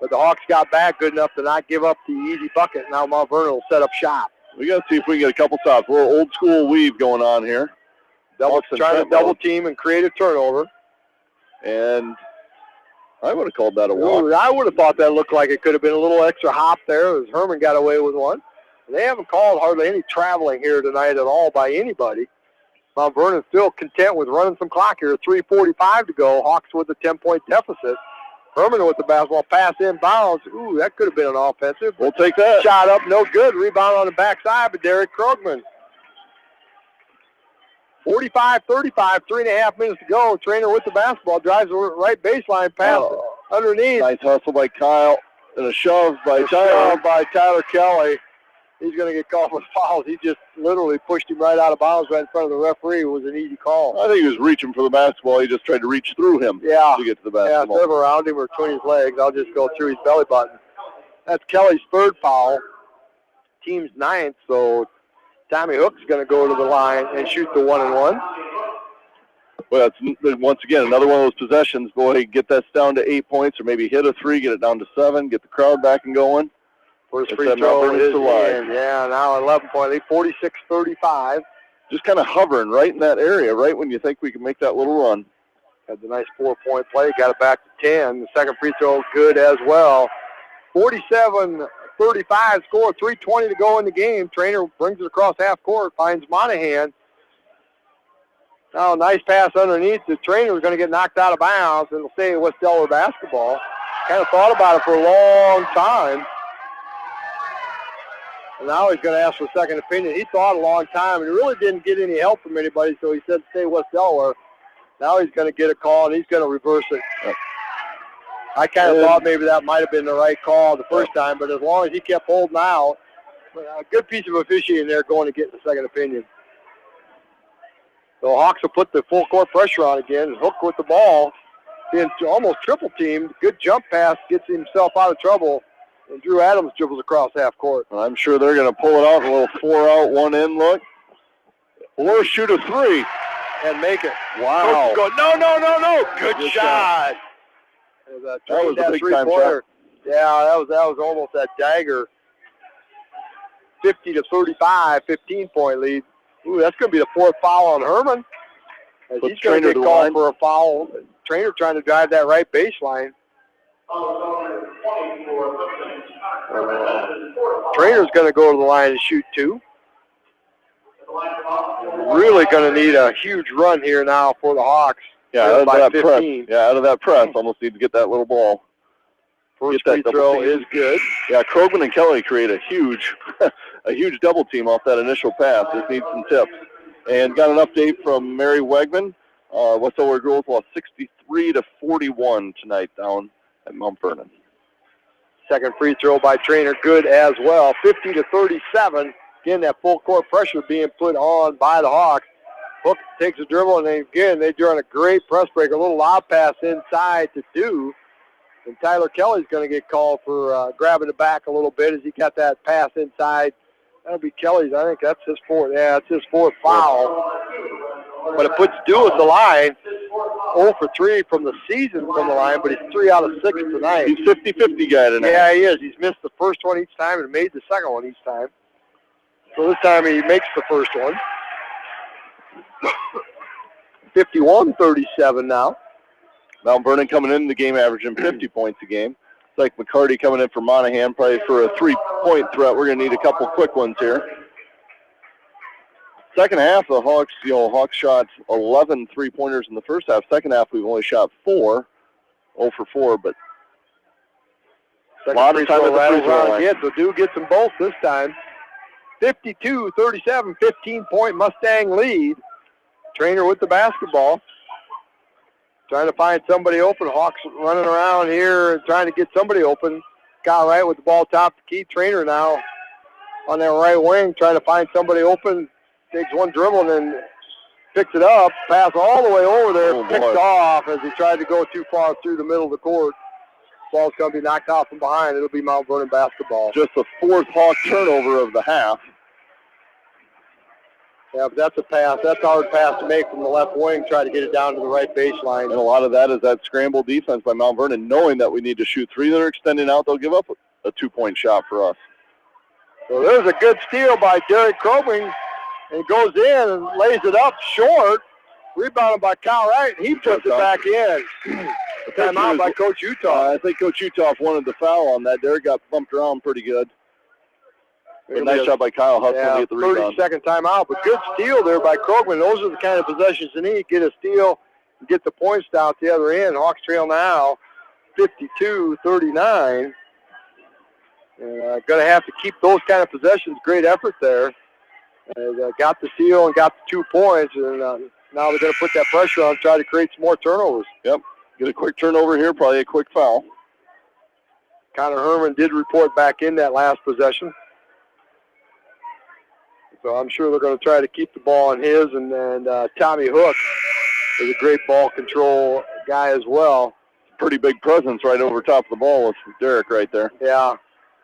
But the Hawks got back good enough to not give up the easy bucket. Now Mount Vernon will set up shop. We got to see if we can get a couple stops. A little old school weave going on here. Trying to double team and create a turnover. And I would have called that a walk. Ooh, I would have thought that looked like it could have been a little extra hop there as Herman got away with one. They haven't called hardly any traveling here tonight at all by anybody. Mount Vernon's still content with running some clock here. 3:45 to go. Hawks with a 10-point deficit. Herman with the basketball pass inbounds. Ooh, that could have been an offensive. We'll take that. Shot up, no good. Rebound on the backside, but Derek Krogman. 45-35, 3.5 minutes to go. Trainer with the basketball, drives the right baseline pass underneath. Nice hustle by Kyle and a shove by Tyler Kelly. He's going to get called for fouls. He just literally pushed him right out of bounds right in front of the referee. It was an easy call. I think he was reaching for the basketball. He just tried to reach through him to get to the basketball. Yeah, instead of around him or between his legs, I'll just go through his belly button. That's Kelly's third foul. Team's ninth, so Tommy Hook's going to go to the line and shoot the 1-and-1. Well, that's, once again, another one of those possessions. Boy, get that down to 8 points or maybe hit a three, get it down to 7, get the crowd back and going. First free throw is in. Yeah, now 11-point lead, 46-35. Just kind of hovering right in that area, right when you think we can make that little run. Had the nice 4-point play, got it back to 10. The second free throw good as well. 47-35 score, 3:20 to go in the game. Trainer brings it across half court, finds Monahan. Now, nice pass underneath. The Trainer was going to get knocked out of bounds, and it'll stay West Delaware basketball. Kind of thought about it for a long time. And now he's going to ask for a second opinion. He thought a long time, and he really didn't get any help from anybody, so he said stay West Delaware. Now he's going to get a call, and he's going to reverse it. I kind of thought maybe that might have been the right call the first time, but as long as he kept holding out, a good piece of officiating there going to get the second opinion. So Hawks will put the full court pressure on again. Hook with the ball, being almost triple teamed. Good jump pass, gets himself out of trouble. And Drew Adams dribbles across half court. I'm sure they're going to pull it out, a little 4-out, 1-in look. Or shoot a three. And make it. Wow. No. Good shot. That was a big-time shot. Yeah, that was almost that dagger. 50-35, 15-point lead. Ooh, that's going to be the fourth foul on Herman. As he's going to get called for a foul. Trainer trying to drive that right baseline. Trainer's going to go to the line and shoot two. Really going to need a huge run here now for the Hawks. Yeah, out of that press. Yeah, out of that press. Almost need to get that little ball. First free throw is good. Yeah, Krogman and Kelly create a huge double team off that initial pass. Just needs some tips. And got an update from Mary Wegman. West Delaware girls lost 63-41 tonight down at Mount Vernon. Second free throw by Trainer, good as well. 50-37. Again, that full court pressure being put on by the Hawks. Hook takes a dribble, and again, they're doing a great press break. A little lob pass inside to do. And Tyler Kelly's going to get called for grabbing the back a little bit as he got that pass inside. That'll be Kelly's. I think that's his fourth. Yeah, it's his fourth foul. but it puts Dew at the line. 0 for 3 from the season from the line, but he's 3 out of 6 tonight. He's 50-50 guy tonight. Yeah, he is. He's missed the first one each time and made the second one each time. So this time he makes the first one. 51-37 now. Mount Vernon coming into the game averaging 50 points a game. It's like McCarty coming in for Monahan, probably for a 3-point threat. We're going to need a couple quick ones here. Second half, the Hawks, Hawks shot 11 3-pointers in the first half. Second half, we've only shot 4, 0 for 4, but a lot of time at the free throw line. So Dew gets them both this time. 52-37, 15-point Mustang lead. Trainer with the basketball. Trying to find somebody open. Hawks running around here and trying to get somebody open. Kyle Wright with the ball top the key. Trainer now on that right wing trying to find somebody open. Takes one dribble and then picks it up. Pass all the way over there. Picked off as he tried to go too far through the middle of the court. Ball's going to be knocked out from behind. It'll be Mount Vernon basketball. Just the fourth Hawk turnover of the half. Yeah, but that's a pass. That's a hard pass to make from the left wing. Try to get it down to the right baseline. And a lot of that is that scramble defense by Mount Vernon, knowing that we need to shoot 3. They're extending out. They'll give up a 2-point shot for us. So there's a good steal by Derek Krobing. And goes in and lays it up short. Rebounded by Kyle Wright, and he puts it back in. Timeout by Coach Utah. I think Coach Utah wanted the foul on that. Derek got bumped around pretty good. Nice shot by Kyle Hudson to get the rebound. 30-second timeout, but good steal there by Krogman. Those are the kind of possessions you need. Get a steal and get the points down at the other end. Hawks trail now 52-39. Going to have to keep those kind of possessions. Great effort there. Got the steal and got the 2 points, and now they're going to put that pressure on, try to create some more turnovers. Yep, get a quick turnover here, probably a quick foul. Connor Herman did report back in that last possession. So I'm sure they're going to try to keep the ball on his, and Tommy Hook is a great ball control guy as well. Pretty big presence right over top of the ball with Derek right there. Yeah,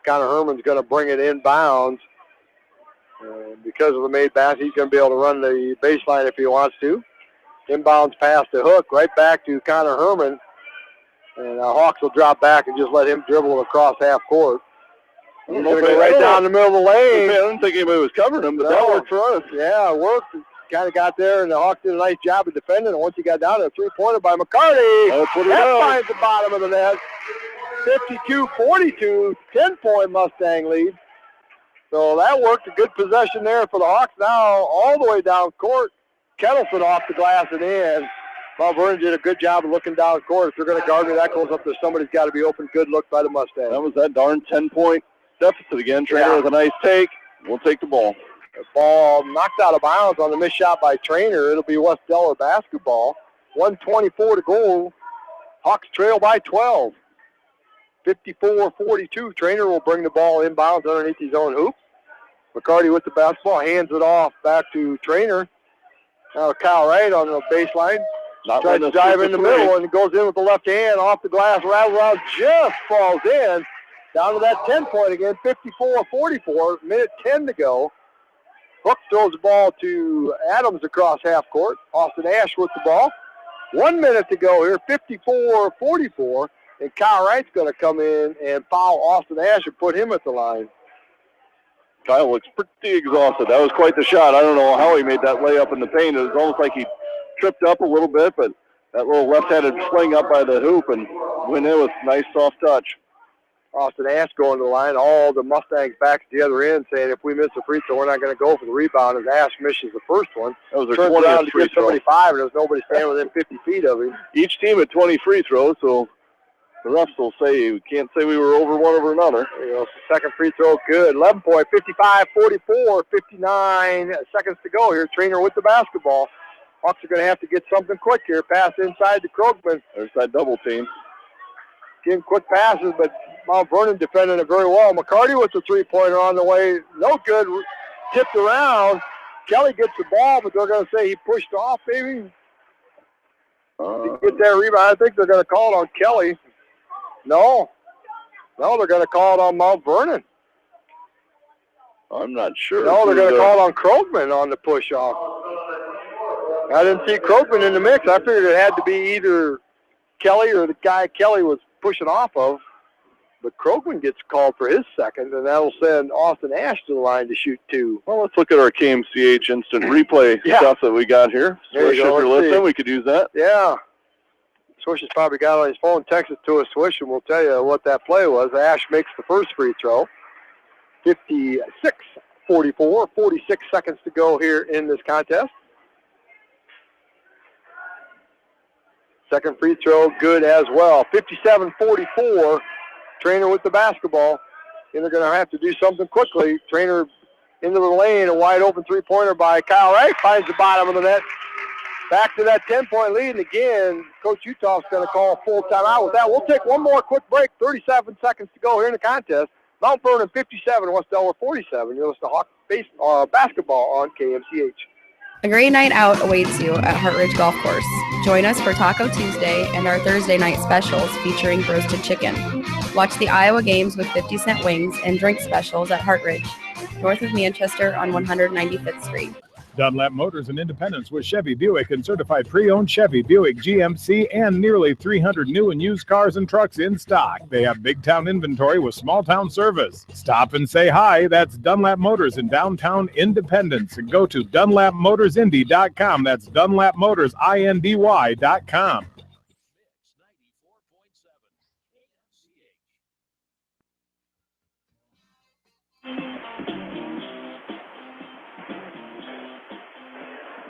Connor Herman's going to bring it inbounds. Because of the made basket, he's going to be able to run the baseline if he wants to. Inbounds pass to Hook, right back to Connor Herman. And Hawks will drop back and just let him dribble across half court. He's going to go right down the middle of the lane. I didn't think anybody was covering him, but that worked for us. Yeah, it worked. Kind of got there, and the Hawks did a nice job of defending. And once he got down to a 3-pointer by McCarty, that finds the bottom of the net. 52-42, 10-point Mustang lead. So that worked. A good possession there for the Hawks. Now all the way down court. Kettleson off the glass and in. Mount Vernon did a good job of looking down court. If they're going to guard me, that goes up there. Somebody's got to be open. Good look by the Mustangs. That was that darn 10-point deficit again. Trainer with a nice take. We'll take the ball. The ball knocked out of bounds on the missed shot by Trainer. It'll be West Delaware basketball. 1:24 to go. Hawks trail by 12. 54-42. Trainer will bring the ball inbounds underneath his own hoop. McCarty with the basketball, hands it off back to Trainer. Now Kyle Wright on the baseline. Tries to dive in the middle and goes in with the left hand off the glass, rattles around, just falls in. Down to that 10-point again, 54-44, minute 10 to go. Hook throws the ball to Adams across half court. Austin Ash with the ball. 1 minute to go here, 54-44. And Kyle Wright's going to come in and foul Austin Ash and put him at the line. Kyle looks pretty exhausted. That was quite the shot. I don't know how he made that layup in the paint. It was almost like he tripped up a little bit, but that little left-handed fling up by the hoop and went in with nice soft touch. Austin Ash going to the line. All the Mustangs back at the other end saying if we miss a free throw, we're not going to go for the rebound. As Ash misses the first one. That was their 20th free throw. 75, and there's nobody standing within 50 feet of him. Each team had 20 free throws, so the refs will say you can't say we were over one over another. Second free throw, good. 11-point, 55-44, 59 seconds to go here. Trainer with the basketball. Hawks are going to have to get something quick here. Pass inside to Krogman. There's that double team. Getting quick passes, but Mount Vernon defending it very well. McCarty with the three-pointer on the way. No good. Tipped around. Kelly gets the ball, but they're going to say he pushed off, maybe. To get that rebound, I think they're going to call it on Kelly. No, they're going to call it on Mount Vernon. I'm not sure. No, they're going to call it on Krogman on the push-off. I didn't see Krogman in the mix. I figured it had to be either Kelly or the guy Kelly was pushing off of. But Krogman gets called for his second, and that'll send Austin Ash to the line to shoot 2. Well, let's look at our KMCH instant replay stuff that we got here. There you go. If you're Let's listening, see. we could use that. Yeah. Swish has probably got it on his phone. Text it to us, Swish, and we'll tell you what that play was. Ash makes the first free throw. 56-44, 46 seconds to go here in this contest. Second free throw, good as well. 57-44, Trainer with the basketball. And they're going to have to do something quickly. Trainer into the lane, a wide open three-pointer by Kyle Wright, finds the bottom of the net. Back to that 10-point lead, and again, Coach Utah's going to call a full timeout with that. We'll take one more quick break, 37 seconds to go here in the contest. Mount Vernon 57, West Delaware 47. You're listening to Hawk basketball on KMCH. A great night out awaits you at Heart Ridge Golf Course. Join us for Taco Tuesday and our Thursday night specials featuring roasted chicken. Watch the Iowa games with 50-cent wings and drink specials at Heart Ridge, north of Manchester on 195th Street. Dunlap Motors in Independence with Chevy Buick and certified pre-owned Chevy Buick GMC and nearly 300 new and used cars and trucks in stock. They have big town inventory with small town service. Stop and say hi. That's Dunlap Motors in downtown Independence. And go to DunlapMotorsIndy.com. That's DunlapMotorsIndy.com.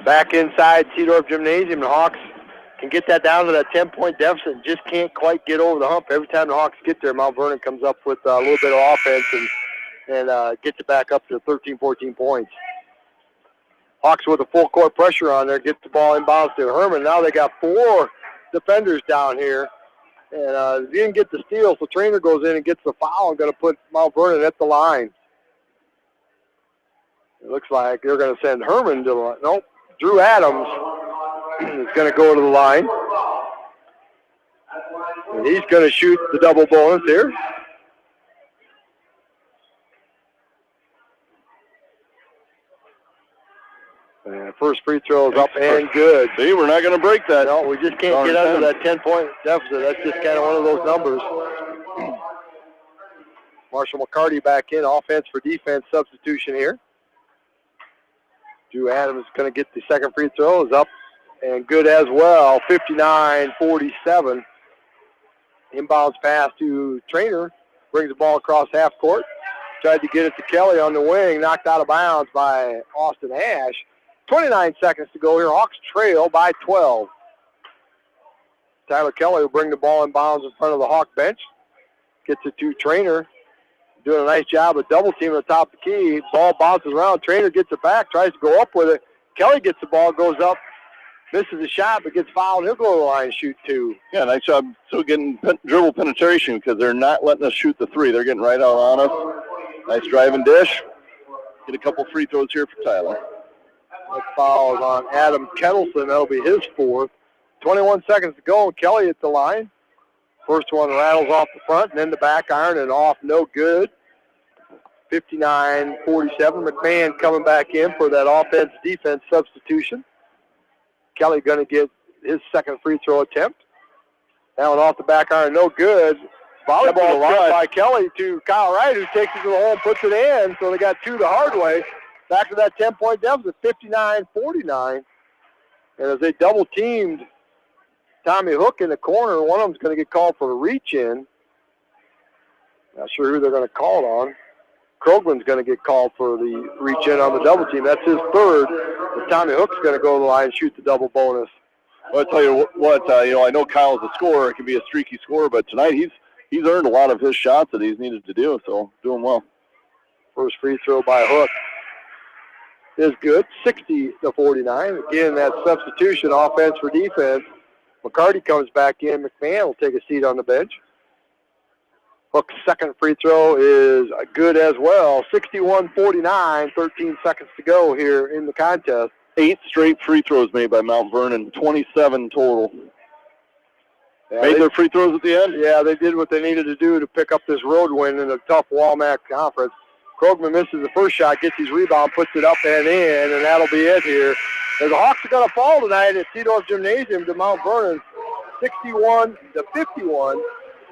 Back inside Seedorf Gymnasium, the Hawks can get that down to that 10-point deficit and just can't quite get over the hump. Every time the Hawks get there, Mount Vernon comes up with a little bit of offense and gets it back up to 13, 14 points. Hawks with a full court pressure on there, gets the ball inbounds to Herman. Now they got 4 defenders down here, and he didn't get the steal, so Trainer goes in and gets the foul and going to put Mount Vernon at the line. It looks like they're going to send Herman to the line. Nope. Drew Adams is going to go to the line. And he's going to shoot the double bonus here. And first free throw is up and good. See, we're not going to break that. No, we just can't get under that 10-point deficit. That's just kind of one of those numbers. Marshall McCarty back in, offense for defense substitution here. Drew Adams is going to get the second free throw. Is up and good as well. 59-47. Inbounds pass to Trainer. Brings the ball across half court. Tried to get it to Kelly on the wing. Knocked out of bounds by Austin Ash. 29 seconds to go here. Hawks trail by 12. Tyler Kelly will bring the ball in bounds in front of the Hawk bench. Gets it to Trainer. Doing a nice job of double team at the top of the key. Ball bounces around. Trainer gets it back, tries to go up with it. Kelly gets the ball, goes up, misses the shot, but gets fouled. He'll go to the line and shoot 2. Yeah, nice job. So getting dribble penetration because they're not letting us shoot the 3. They're getting right out on us. Nice drive and dish. Get a couple free throws here for Tyler. That foul is on Adam Kettleson. That'll be his 4th. 21 seconds to go. Kelly at the line. First one rattles off the front and then the back iron and off, no good. 59-47. McMahon coming back in for that offense-defense substitution. Kelly going to get his second free throw attempt. That one off the back iron, no good. Volleyball shot by Kelly to Kyle Wright, who takes it to the hole and puts it in. So they got 2 the hard way. Back to that 10-point deficit, 59-49. And as they double-teamed Tommy Hook in the corner, one of them's going to get called for a reach-in. Not sure who they're going to call it on. Krogman's going to get called for the reach-in on the double team. That's his 3rd. But Tommy Hook's going to go to the line and shoot the double bonus. Well, I tell you what, I know Kyle's a scorer. It can be a streaky scorer, but tonight he's earned a lot of his shots that he's needed to do, so doing well. First free throw by Hook is good, 60-49. Again, that substitution, offense for defense. McCarty comes back in. McMahon will take a seat on the bench. Hook's second free throw is good as well. 61-49, 13 seconds to go here in the contest. 8 straight free throws made by Mount Vernon, 27 total. Yeah, made their free throws at the end? Yeah, they did what they needed to do to pick up this road win in a tough Walmart conference. Krogman misses the first shot, gets his rebound, puts it up and in, and that'll be it here. The Hawks are going to fall tonight at Seedorf Gymnasium to Mount Vernon, 61-51.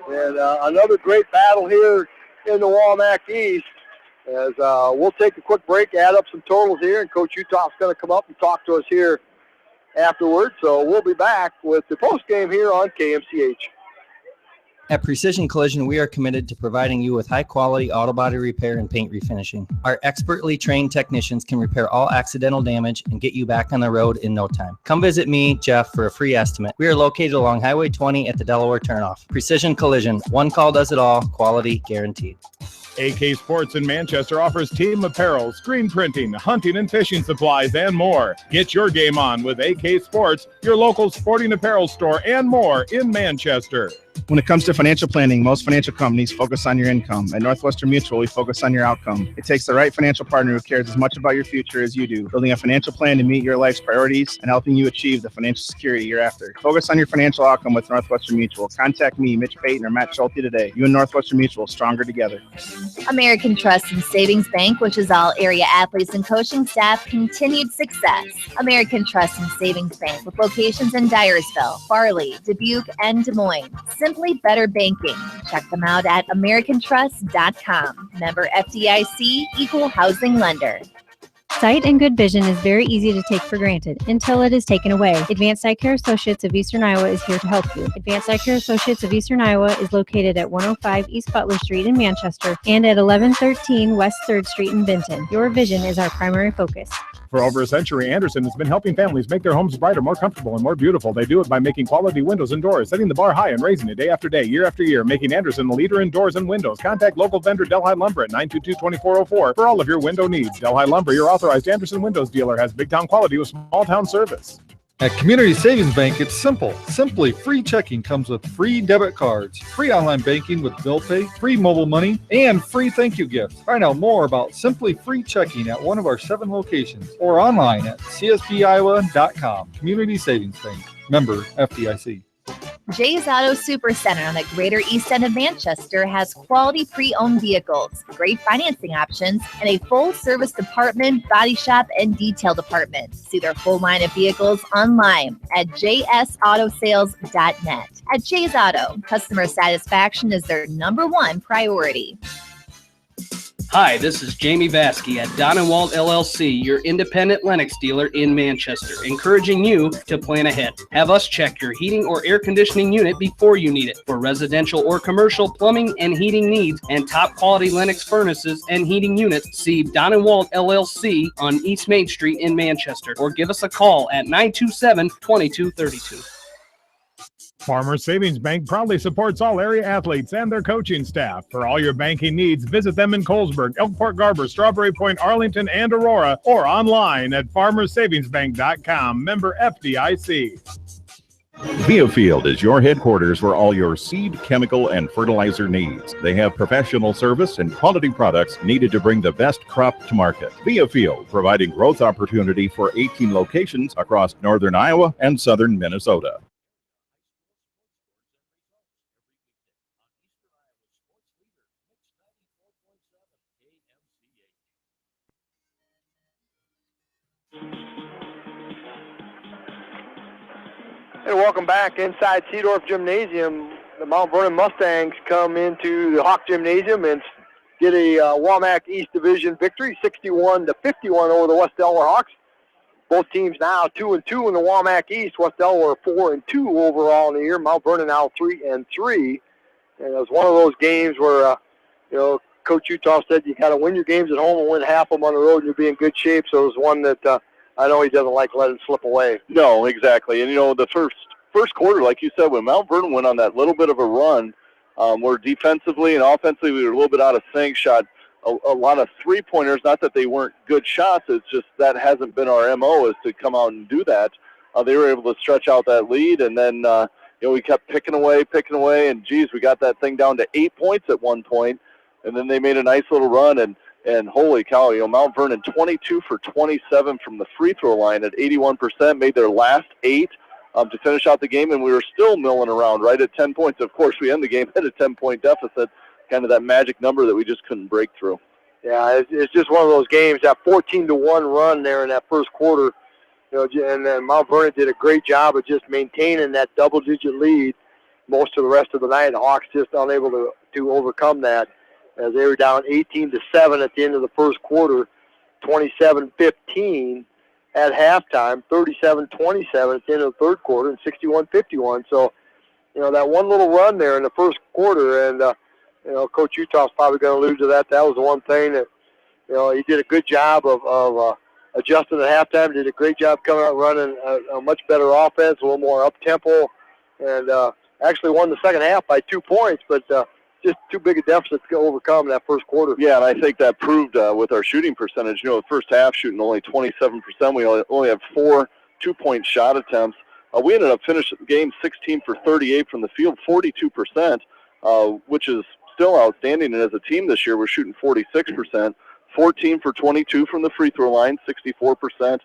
And another great battle here in the Walmack East. As we'll take a quick break, add up some totals here, and Coach Utah's going to come up and talk to us here afterwards. So we'll be back with the post game here on KMCH. At Precision Collision, we are committed to providing you with high-quality auto body repair and paint refinishing. Our expertly trained technicians can repair all accidental damage and get you back on the road in no time. Come visit me, Jeff, for a free estimate. We are located along Highway 20 at the Delaware turnoff. Precision Collision, one call does it all, quality guaranteed. AK Sports in Manchester offers team apparel, screen printing, hunting and fishing supplies, and more. Get your game on with AK Sports, your local sporting apparel store, and more in Manchester. When it comes to financial planning, most financial companies focus on your income. At Northwestern Mutual, we focus on your outcome. It takes the right financial partner who cares as much about your future as you do, building a financial plan to meet your life's priorities and helping you achieve the financial security you're after. Focus on your financial outcome with Northwestern Mutual. Contact me, Mitch Payton, or Matt Schulte today. You and Northwestern Mutual, stronger together. American Trust and Savings Bank wishes all area athletes and coaching staff continued success. American Trust and Savings Bank with locations in Dyersville, Farley, Dubuque, and Des Moines. Simply better banking. Check them out at americantrust.com. Member FDIC, equal housing lender. Sight and good vision is very easy to take for granted until it is taken away. Advanced Eye Care Associates of Eastern Iowa is here to help you. Advanced Eye Care Associates of Eastern Iowa is located at 105 East Butler Street in Manchester and at 1113 West 3rd Street in Benton. Your vision is our primary focus. For over a century, Anderson has been helping families make their homes brighter, more comfortable, and more beautiful. They do it by making quality windows and doors, setting the bar high and raising it day after day, year after year, making Anderson the leader in doors and windows. Contact local vendor Delhi Lumber at 922-2404 for all of your window needs. Delhi Lumber, your authorized Anderson Windows dealer, has big town quality with small town service. At Community Savings Bank, it's simple. Simply free checking comes with free debit cards, free online banking with bill pay, free mobile money, and free thank you gifts. Find out more about Simply Free Checking at one of our 7 locations or online at csbiowa.com. Community Savings Bank. Member FDIC. Jay's Auto Supercenter on the Greater East End of Manchester has quality pre-owned vehicles, great financing options, and a full-service department, body shop, and detail department. See their full line of vehicles online at jsautosales.net. At Jay's Auto, customer satisfaction is their #1 priority. Hi, this is Jamie Vaskey at Don & Walt LLC, your independent Lennox dealer in Manchester, encouraging you to plan ahead. Have us check your heating or air conditioning unit before you need it. For residential or commercial plumbing and heating needs and top quality Lennox furnaces and heating units, see Don & Walt LLC on East Main Street in Manchester, or give us a call at 927-2232. Farmers Savings Bank proudly supports all area athletes and their coaching staff. For all your banking needs, visit them in Colesburg, Elkport Garber, Strawberry Point, Arlington, and Aurora, or online at farmerssavingsbank.com. Member FDIC. Viafield is your headquarters for all your seed, chemical, and fertilizer needs. They have professional service and quality products needed to bring the best crop to market. Viafield, providing growth opportunity for 18 locations across northern Iowa and southern Minnesota. Hey, welcome back inside Seedorf Gymnasium. The Mount Vernon Mustangs come into the Hawk Gymnasium and get a Walmack East Division victory, 61-51 over the West Delaware Hawks. Both teams now 2-2 in the Walmack East. West Delaware 4-2 overall in the year. Mount Vernon now 3-3. And it was one of those games where, Coach Utah said you got to win your games at home and win half of them on the road and you'll be in good shape. So it was one that I know he doesn't like letting slip away. No, exactly. And, the first quarter, like you said, when Mount Vernon went on that little bit of a run, where defensively and offensively we were a little bit out of sync, shot a lot of three-pointers. Not that they weren't good shots. It's just that hasn't been our MO, is to come out and do that. They were able to stretch out that lead, and then, we kept picking away, and, geez, we got that thing down to 8 points at one point, and then they made a nice little run, and holy cow, Mount Vernon 22 for 27 from the free throw line at 81%, made their last 8 to finish out the game, and we were still milling around right at 10 points. Of course, we end the game at a 10-point deficit, kind of that magic number that we just couldn't break through. Yeah, it's just one of those games, that 14-1 run there in that first quarter. and then Mount Vernon did a great job of just maintaining that double-digit lead most of the rest of the night. The Hawks just unable to overcome that as they were down 18-7 at the end of the first quarter, 27-15 at halftime, 37-27 at the end of the third quarter, and 61-51. So, that one little run there in the first quarter, and, Coach Utah's probably going to allude to that. That was the one thing that, he did a good job of adjusting at halftime, did a great job coming out running a much better offense, a little more up-tempo, and actually won the second half by 2 points, but just too big a deficit to overcome in that first quarter. Yeah, and I think that proved with our shooting percentage. The first half shooting only 27%. We only had 4 2-point shot attempts. We ended up finishing the game 16 for 38 from the field, 42%, which is still outstanding. And as a team this year, we're shooting 46%, 14 for 22 from the free throw line, 64%,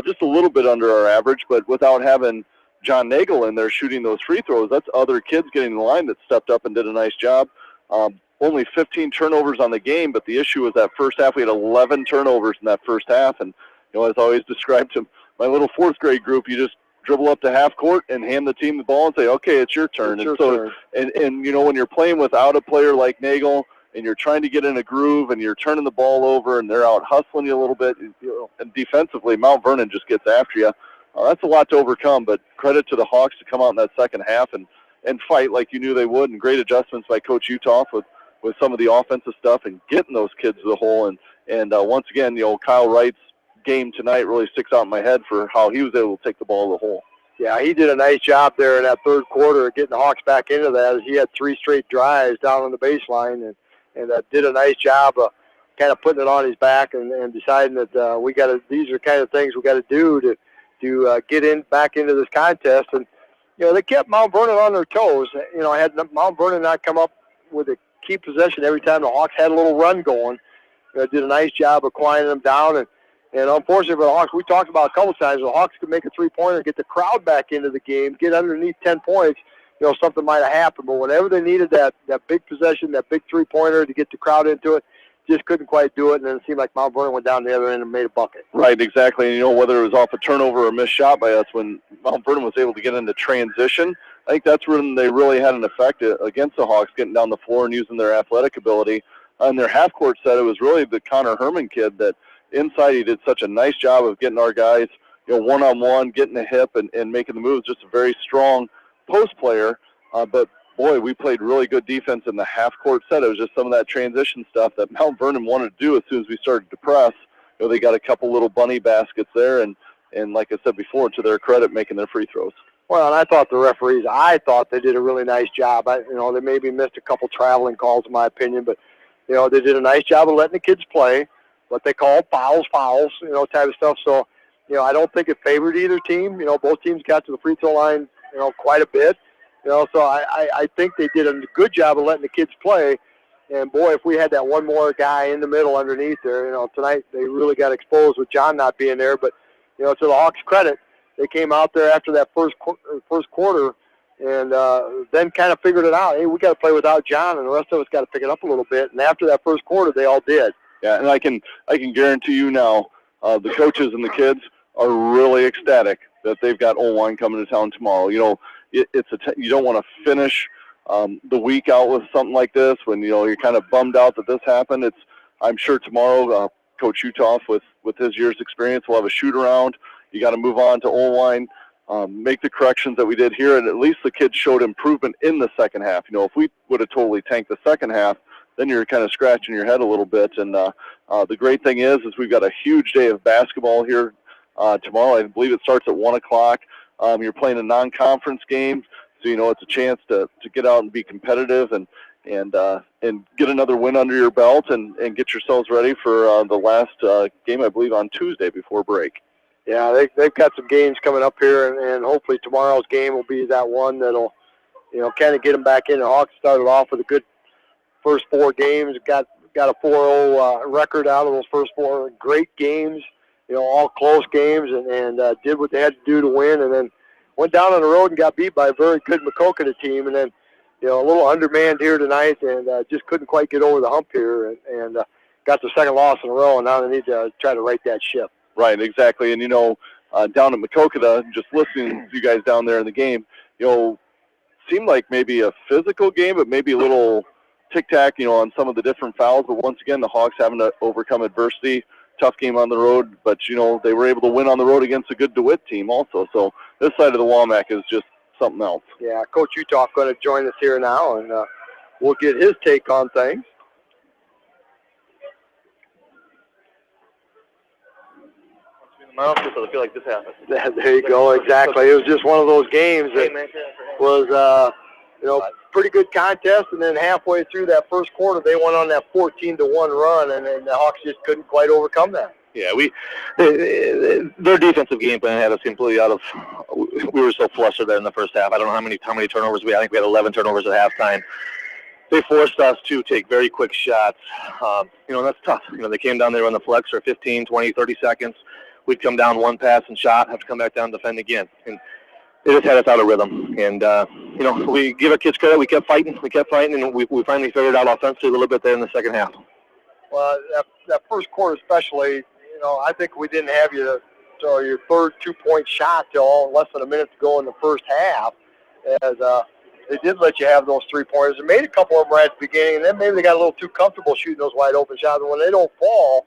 just a little bit under our average, but without having John Nagel in there shooting those free throws, that's other kids getting in the line that stepped up and did a nice job. Only 15 turnovers on the game, but the issue was that first half we had 11 turnovers in that first half. And, as I always described to my little fourth grade group, you just dribble up to half court and hand the team the ball and say, okay, it's your turn. And when you're playing without a player like Nagel and you're trying to get in a groove and you're turning the ball over and they're out hustling you a little bit, and defensively Mount Vernon just gets after you. That's a lot to overcome, but credit to the Hawks to come out in that second half and fight like you knew they would, and great adjustments by Coach Utah with some of the offensive stuff and getting those kids to the hole. And once again, Kyle Wright's game tonight really sticks out in my head for how he was able to take the ball to the hole. Yeah, he did a nice job there in that third quarter getting the Hawks back into that, as he had 3 straight drives down on the baseline and did a nice job of kind of putting it on his back and deciding that these are kind of things we got to do to get back into this contest. And they kept Mount Vernon on their toes. Had Mount Vernon not come up with a key possession every time the Hawks had a little run going, did a nice job of quieting them down. And unfortunately for the Hawks, we talked about a couple times, the Hawks could make a 3-pointer, get the crowd back into the game, get underneath 10 points, something might have happened. But whenever they needed that big possession, that big 3-pointer to get the crowd into it, just couldn't quite do it, and then it seemed like Mount Vernon went down the other end and made a bucket. Right, exactly. And, whether it was off a turnover or a missed shot by us, when Mount Vernon was able to get into transition, I think that's when they really had an effect against the Hawks, getting down the floor and using their athletic ability. On their half-court set, it was really the Connor Herman kid that inside he did such a nice job of getting our guys, one-on-one, getting the hip and making the moves. Just a very strong post player, but boy, we played really good defense in the half-court set. It was just some of that transition stuff that Mount Vernon wanted to do as soon as we started to press. They got a couple little bunny baskets there, and like I said before, to their credit, making their free throws. Well, and I thought the referees, they did a really nice job. They maybe missed a couple traveling calls, in my opinion, but, they did a nice job of letting the kids play, what they call fouls, type of stuff. So, I don't think it favored either team. Both teams got to the free throw line, quite a bit. So I think they did a good job of letting the kids play. And, boy, if we had that one more guy in the middle underneath there, tonight they really got exposed with John not being there. But, to the Hawks' credit, they came out there after that first quarter and then kind of figured it out. Hey, we got to play without John, and the rest of us got to pick it up a little bit. And after that first quarter, they all did. Yeah, and I can guarantee you now, the coaches and the kids are really ecstatic that they've got Olwine coming to town tomorrow. You don't want to finish the week out with something like this when you're kind of bummed out that this happened. I'm sure tomorrow Coach Utah with his year's experience will have a shoot around. You got to move on to Olwine, make the corrections that we did here, and at least the kids showed improvement in the second half. If we would have totally tanked the second half, then you're kind of scratching your head a little bit. And the great thing is we've got a huge day of basketball here tomorrow. I believe it starts at 1 o'clock. You're playing a non-conference game, so it's a chance to get out and be competitive and get another win under your belt and get yourselves ready for the last game, I believe, on Tuesday before break. Yeah, they've got some games coming up here, and hopefully tomorrow's game will be that one that'll, kind of get them back in. The Hawks started off with a good first 4 games, got a 4-0 record out of those first 4 great games, all close games, and did what they had to do to win, and then went down on the road and got beat by a very good Makokata team, and then, a little undermanned here tonight, and just couldn't quite get over the hump here, and got the second loss in a row, and now they need to try to right that ship. Right, exactly. And, down at Macokota, just listening to you guys down there in the game, seemed like maybe a physical game, but maybe a little tic-tac, on some of the different fouls. But once again, the Hawks having to overcome adversity. Tough game on the road, but, they were able to win on the road against a good DeWitt team also. So this side of the Walmack is just something else. Yeah, Coach Utah going to join us here now, and we'll get his take on things. I feel like this happened. There you go, exactly. It was just one of those games that was, pretty good contest, and then halfway through that first quarter, they went on that 14-1 run, and the Hawks just couldn't quite overcome that. Yeah, their defensive game plan had us completely out of. We were so flustered there in the first half. I don't know how many turnovers we had. I think we had 11 turnovers at halftime. They forced us to take very quick shots. That's tough. They came down there on the flex for 15, 20, 30 seconds. We'd come down one pass and shot, have to come back down and defend again. And they just had us out of rhythm. And, we give our kids credit. We kept fighting, and we finally figured it out offensively a little bit there in the second half. Well, that first quarter especially, I think we didn't have your third 2-point shot till less than a minute to go in the first half, as they did let you have those 3-pointers. They made a couple of them right at the beginning, and then maybe they got a little too comfortable shooting those wide open shots. And when they don't fall,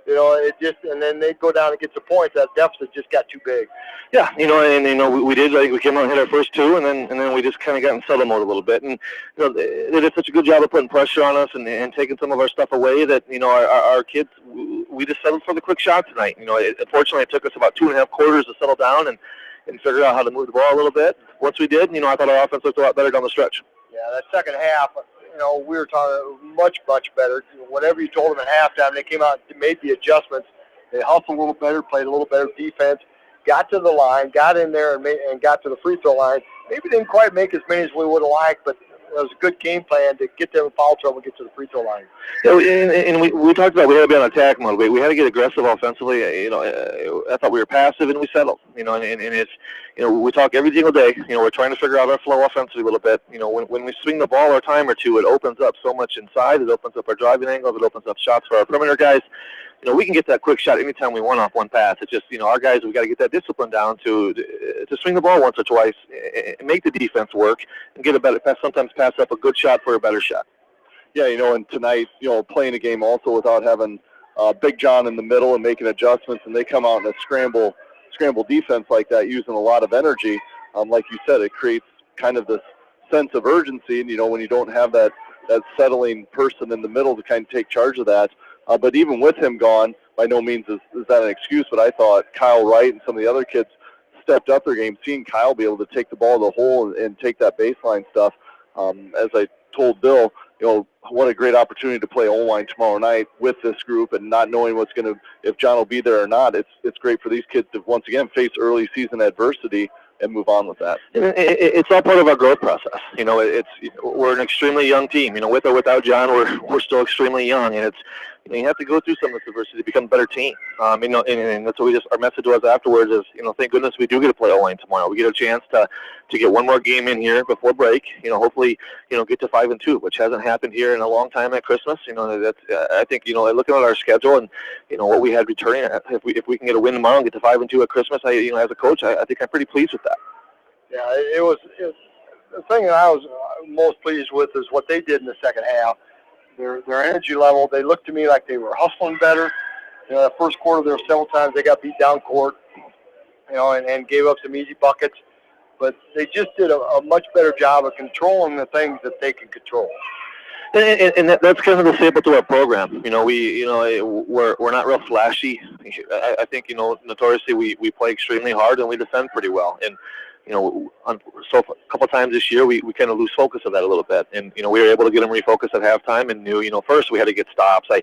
and then they go down and get some points. That deficit just got too big. Yeah, we did. We came out and hit our first two, and then we just kind of got in settle mode a little bit. And they did such a good job of putting pressure on us and taking some of our stuff away that our kids, we just settled for the quick shot tonight. Unfortunately, it took us about 2.5 quarters to settle down and figure out how to move the ball a little bit. Once we did, I thought our offense looked a lot better down the stretch. Yeah, that second half. We were talking much, much better. Whatever you told them at halftime, they came out and made the adjustments. They hustled a little better, played a little better defense, got to the line, got in there and got to the free throw line. Maybe didn't quite make as many as we would have liked, but it was a good game plan to get them in foul trouble and get to the free throw line. Yeah, and we talked about we had to be on attack mode. We had to get aggressive offensively. I thought we were passive and we settled. And it's we talk every single day. We're trying to figure out our flow offensively a little bit. When we swing the ball a time or two, it opens up so much inside. It opens up our driving angles. It opens up shots for our perimeter guys. We can get that quick shot anytime we want off one pass. It's just, our guys, we got to get that discipline down to swing the ball once or twice, and make the defense work, and get a better pass. Sometimes pass up a good shot for a better shot. Yeah, and tonight, playing a game also without having Big John in the middle and making adjustments, and they come out in a scramble defense like that, using a lot of energy. Like you said, it creates kind of this sense of urgency, and when you don't have that settling person in the middle to kind of take charge of that. But even with him gone, by no means is that an excuse, but I thought Kyle Wright and some of the other kids stepped up their game. Seeing Kyle be able to take the ball to the hole and take that baseline stuff, as I told Bill, what a great opportunity to play O-line tomorrow night with this group, and not knowing if John will be there or not. It's great for these kids to once again face early season adversity and move on with that. It's all part of our growth process. We're an extremely young team. With or without John, we're still extremely young, and it's you have to go through some of this adversity to become a better team. And that's what our message was afterwards is, thank goodness we do get to play O-line tomorrow. We get a chance to get one more game in here before break. Hopefully, get to 5-2, which hasn't happened here in a long time at Christmas. That's I think looking at our schedule and what we had returning, if we can get a win tomorrow and get to 5-2 at Christmas, as a coach, I think I'm pretty pleased with that. Yeah, it was the thing that I was most pleased with is what they did in the second half. Their energy level, they looked to me like they were hustling better. The first quarter there were several times they got beat down court, and gave up some easy buckets. But they just did a much better job of controlling the things that they can control. And that's kind of the staple to our program. We're not real flashy. I think notoriously we play extremely hard and we defend pretty well. And so a couple of times this year, we kind of lose focus of that a little bit. And, we were able to get them refocused at halftime and knew, first we had to get stops. I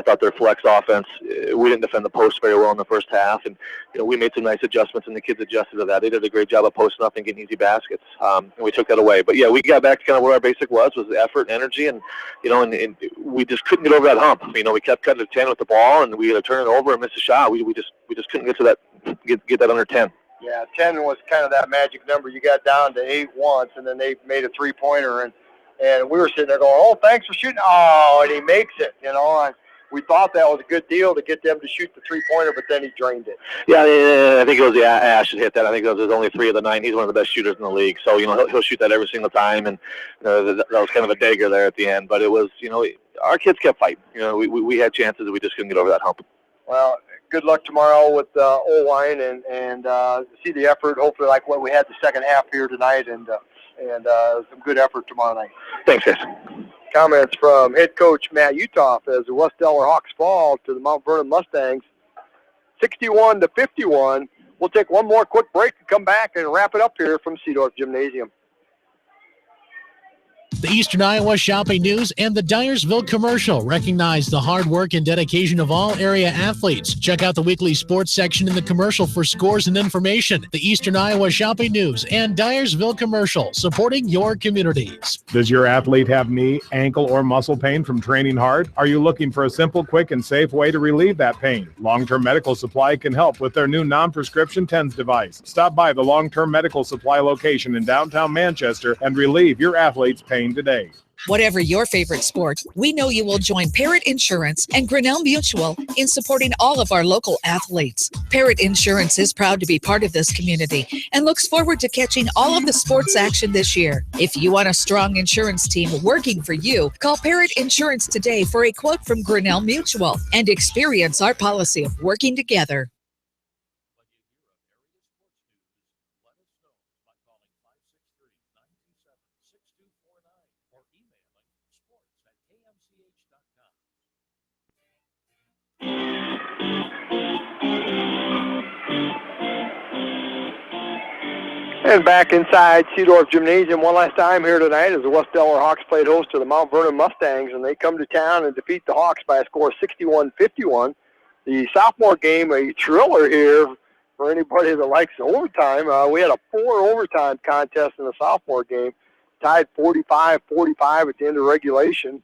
thought their flex offense, we didn't defend the post very well in the first half. And, we made some nice adjustments and the kids adjusted to that. They did a great job of posting up and getting easy baskets. And we took that away. But, yeah, we got back to kind of where our basic was effort and energy. And, and we just couldn't get over that hump. We kept cutting to 10 with the ball and we had to turn it over and miss a shot. We just couldn't get to that, get that under 10. Yeah, 10 was kind of that magic number. You got down to 8 once, and then they made a three-pointer, and we were sitting there going, "Oh, thanks for shooting!" Oh, and he makes it, and we thought that was a good deal to get them to shoot the three-pointer, but then he drained it. Yeah, I think it was Ash that hit that. I think that was only 3 of the 9. He's one of the best shooters in the league. So, he'll shoot that every single time, and that was kind of a dagger there at the end. But it was, our kids kept fighting. We had chances, and we just couldn't get over that hump. Well, good luck tomorrow with O-line and see the effort, hopefully like what we had the second half here tonight, and some good effort tomorrow night. Thanks, guys. Comments from head coach Matt Utoff as the West Delaware Hawks fall to the Mount Vernon Mustangs 61-51. We'll take one more quick break and come back and wrap it up here from Seedorf Gymnasium. The Eastern Iowa Shopping News and the Dyersville Commercial recognize the hard work and dedication of all area athletes. Check out the weekly sports section in the commercial for scores and information. The Eastern Iowa Shopping News and Dyersville Commercial, supporting your communities. Does your athlete have knee, ankle, or muscle pain from training hard? Are you looking for a simple, quick, and safe way to relieve that pain? Long-Term Medical Supply can help with their new non-prescription TENS device. Stop by the Long-Term Medical Supply location in downtown Manchester and relieve your athlete's pain today. Whatever your favorite sport, we know you will join Parrott Insurance and Grinnell Mutual in supporting all of our local athletes. Parrott Insurance is proud to be part of this community and looks forward to catching all of the sports action this year. If you want a strong insurance team working for you, call Parrott Insurance today for a quote from Grinnell Mutual and experience our policy of working together. And back inside Seedorf Gymnasium one last time here tonight as the West Delaware Hawks played host to the Mount Vernon Mustangs, and they come to town and defeat the Hawks by a score of 61-51. The sophomore game, a thriller here for anybody that likes overtime. We had a 4 overtime contest in the sophomore game, tied 45-45 at the end of regulation,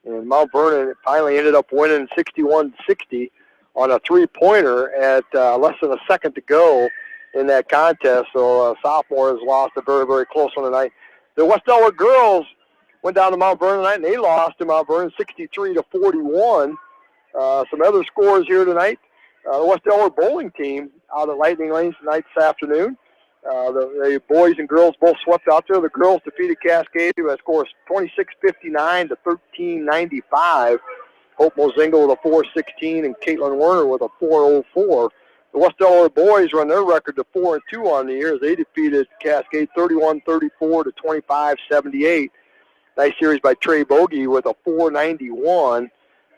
and Mount Vernon finally ended up winning 61-60 on a three-pointer at less than a second to go in that contest. So sophomores lost a very, very close one tonight. The West Delaware girls went down to Mount Vernon tonight, and they lost to Mount Vernon 63-41. Some other scores here tonight. The West Delaware bowling team out at Lightning Lanes tonight this afternoon. The boys and girls both swept out there. The girls defeated Cascade by a score of 26-59 to 13-95. Hope Mozingo with a 4.16 and Caitlin Werner with a 4.04. The West Delaware boys run their record to 4-2 on the year as they defeated Cascade 31-34 to 25-78. Nice series by Trey Bogey with a 4.91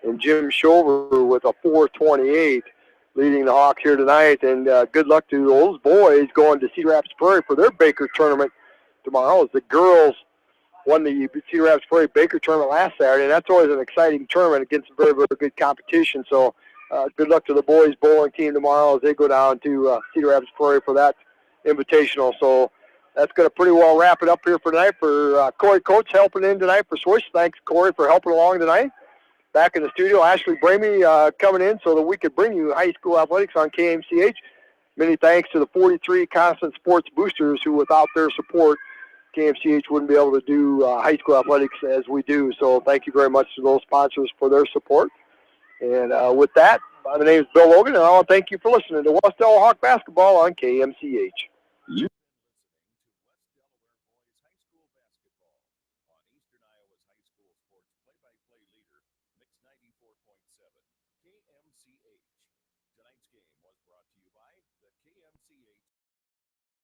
and Jim Shover with a 4.28, leading the Hawks here tonight. And good luck to those boys going to Cedar Rapids Prairie for their Baker tournament tomorrow, as the girls won the Cedar Rapids Prairie Baker tournament last Saturday, and that's always an exciting tournament against very, very good competition. So good luck to the boys bowling team tomorrow as they go down to Cedar Rapids Prairie for that invitational. So that's going to pretty well wrap it up here for tonight. For Corey Coates helping in tonight for Swish. Thanks, Corey, for helping along tonight. Back in the studio, Ashley Bramey coming in so that we could bring you high school athletics on KMCH. Many thanks to the 43 Constant Sports Boosters who, without their support, KMCH wouldn't be able to do high school athletics as we do. So thank you very much to those sponsors for their support. And with that, my name is Bill Logan, and I want to thank you for listening to West Delaware Hawk Basketball on KMCH. KMCH. Tonight's game was brought to you by the KMCH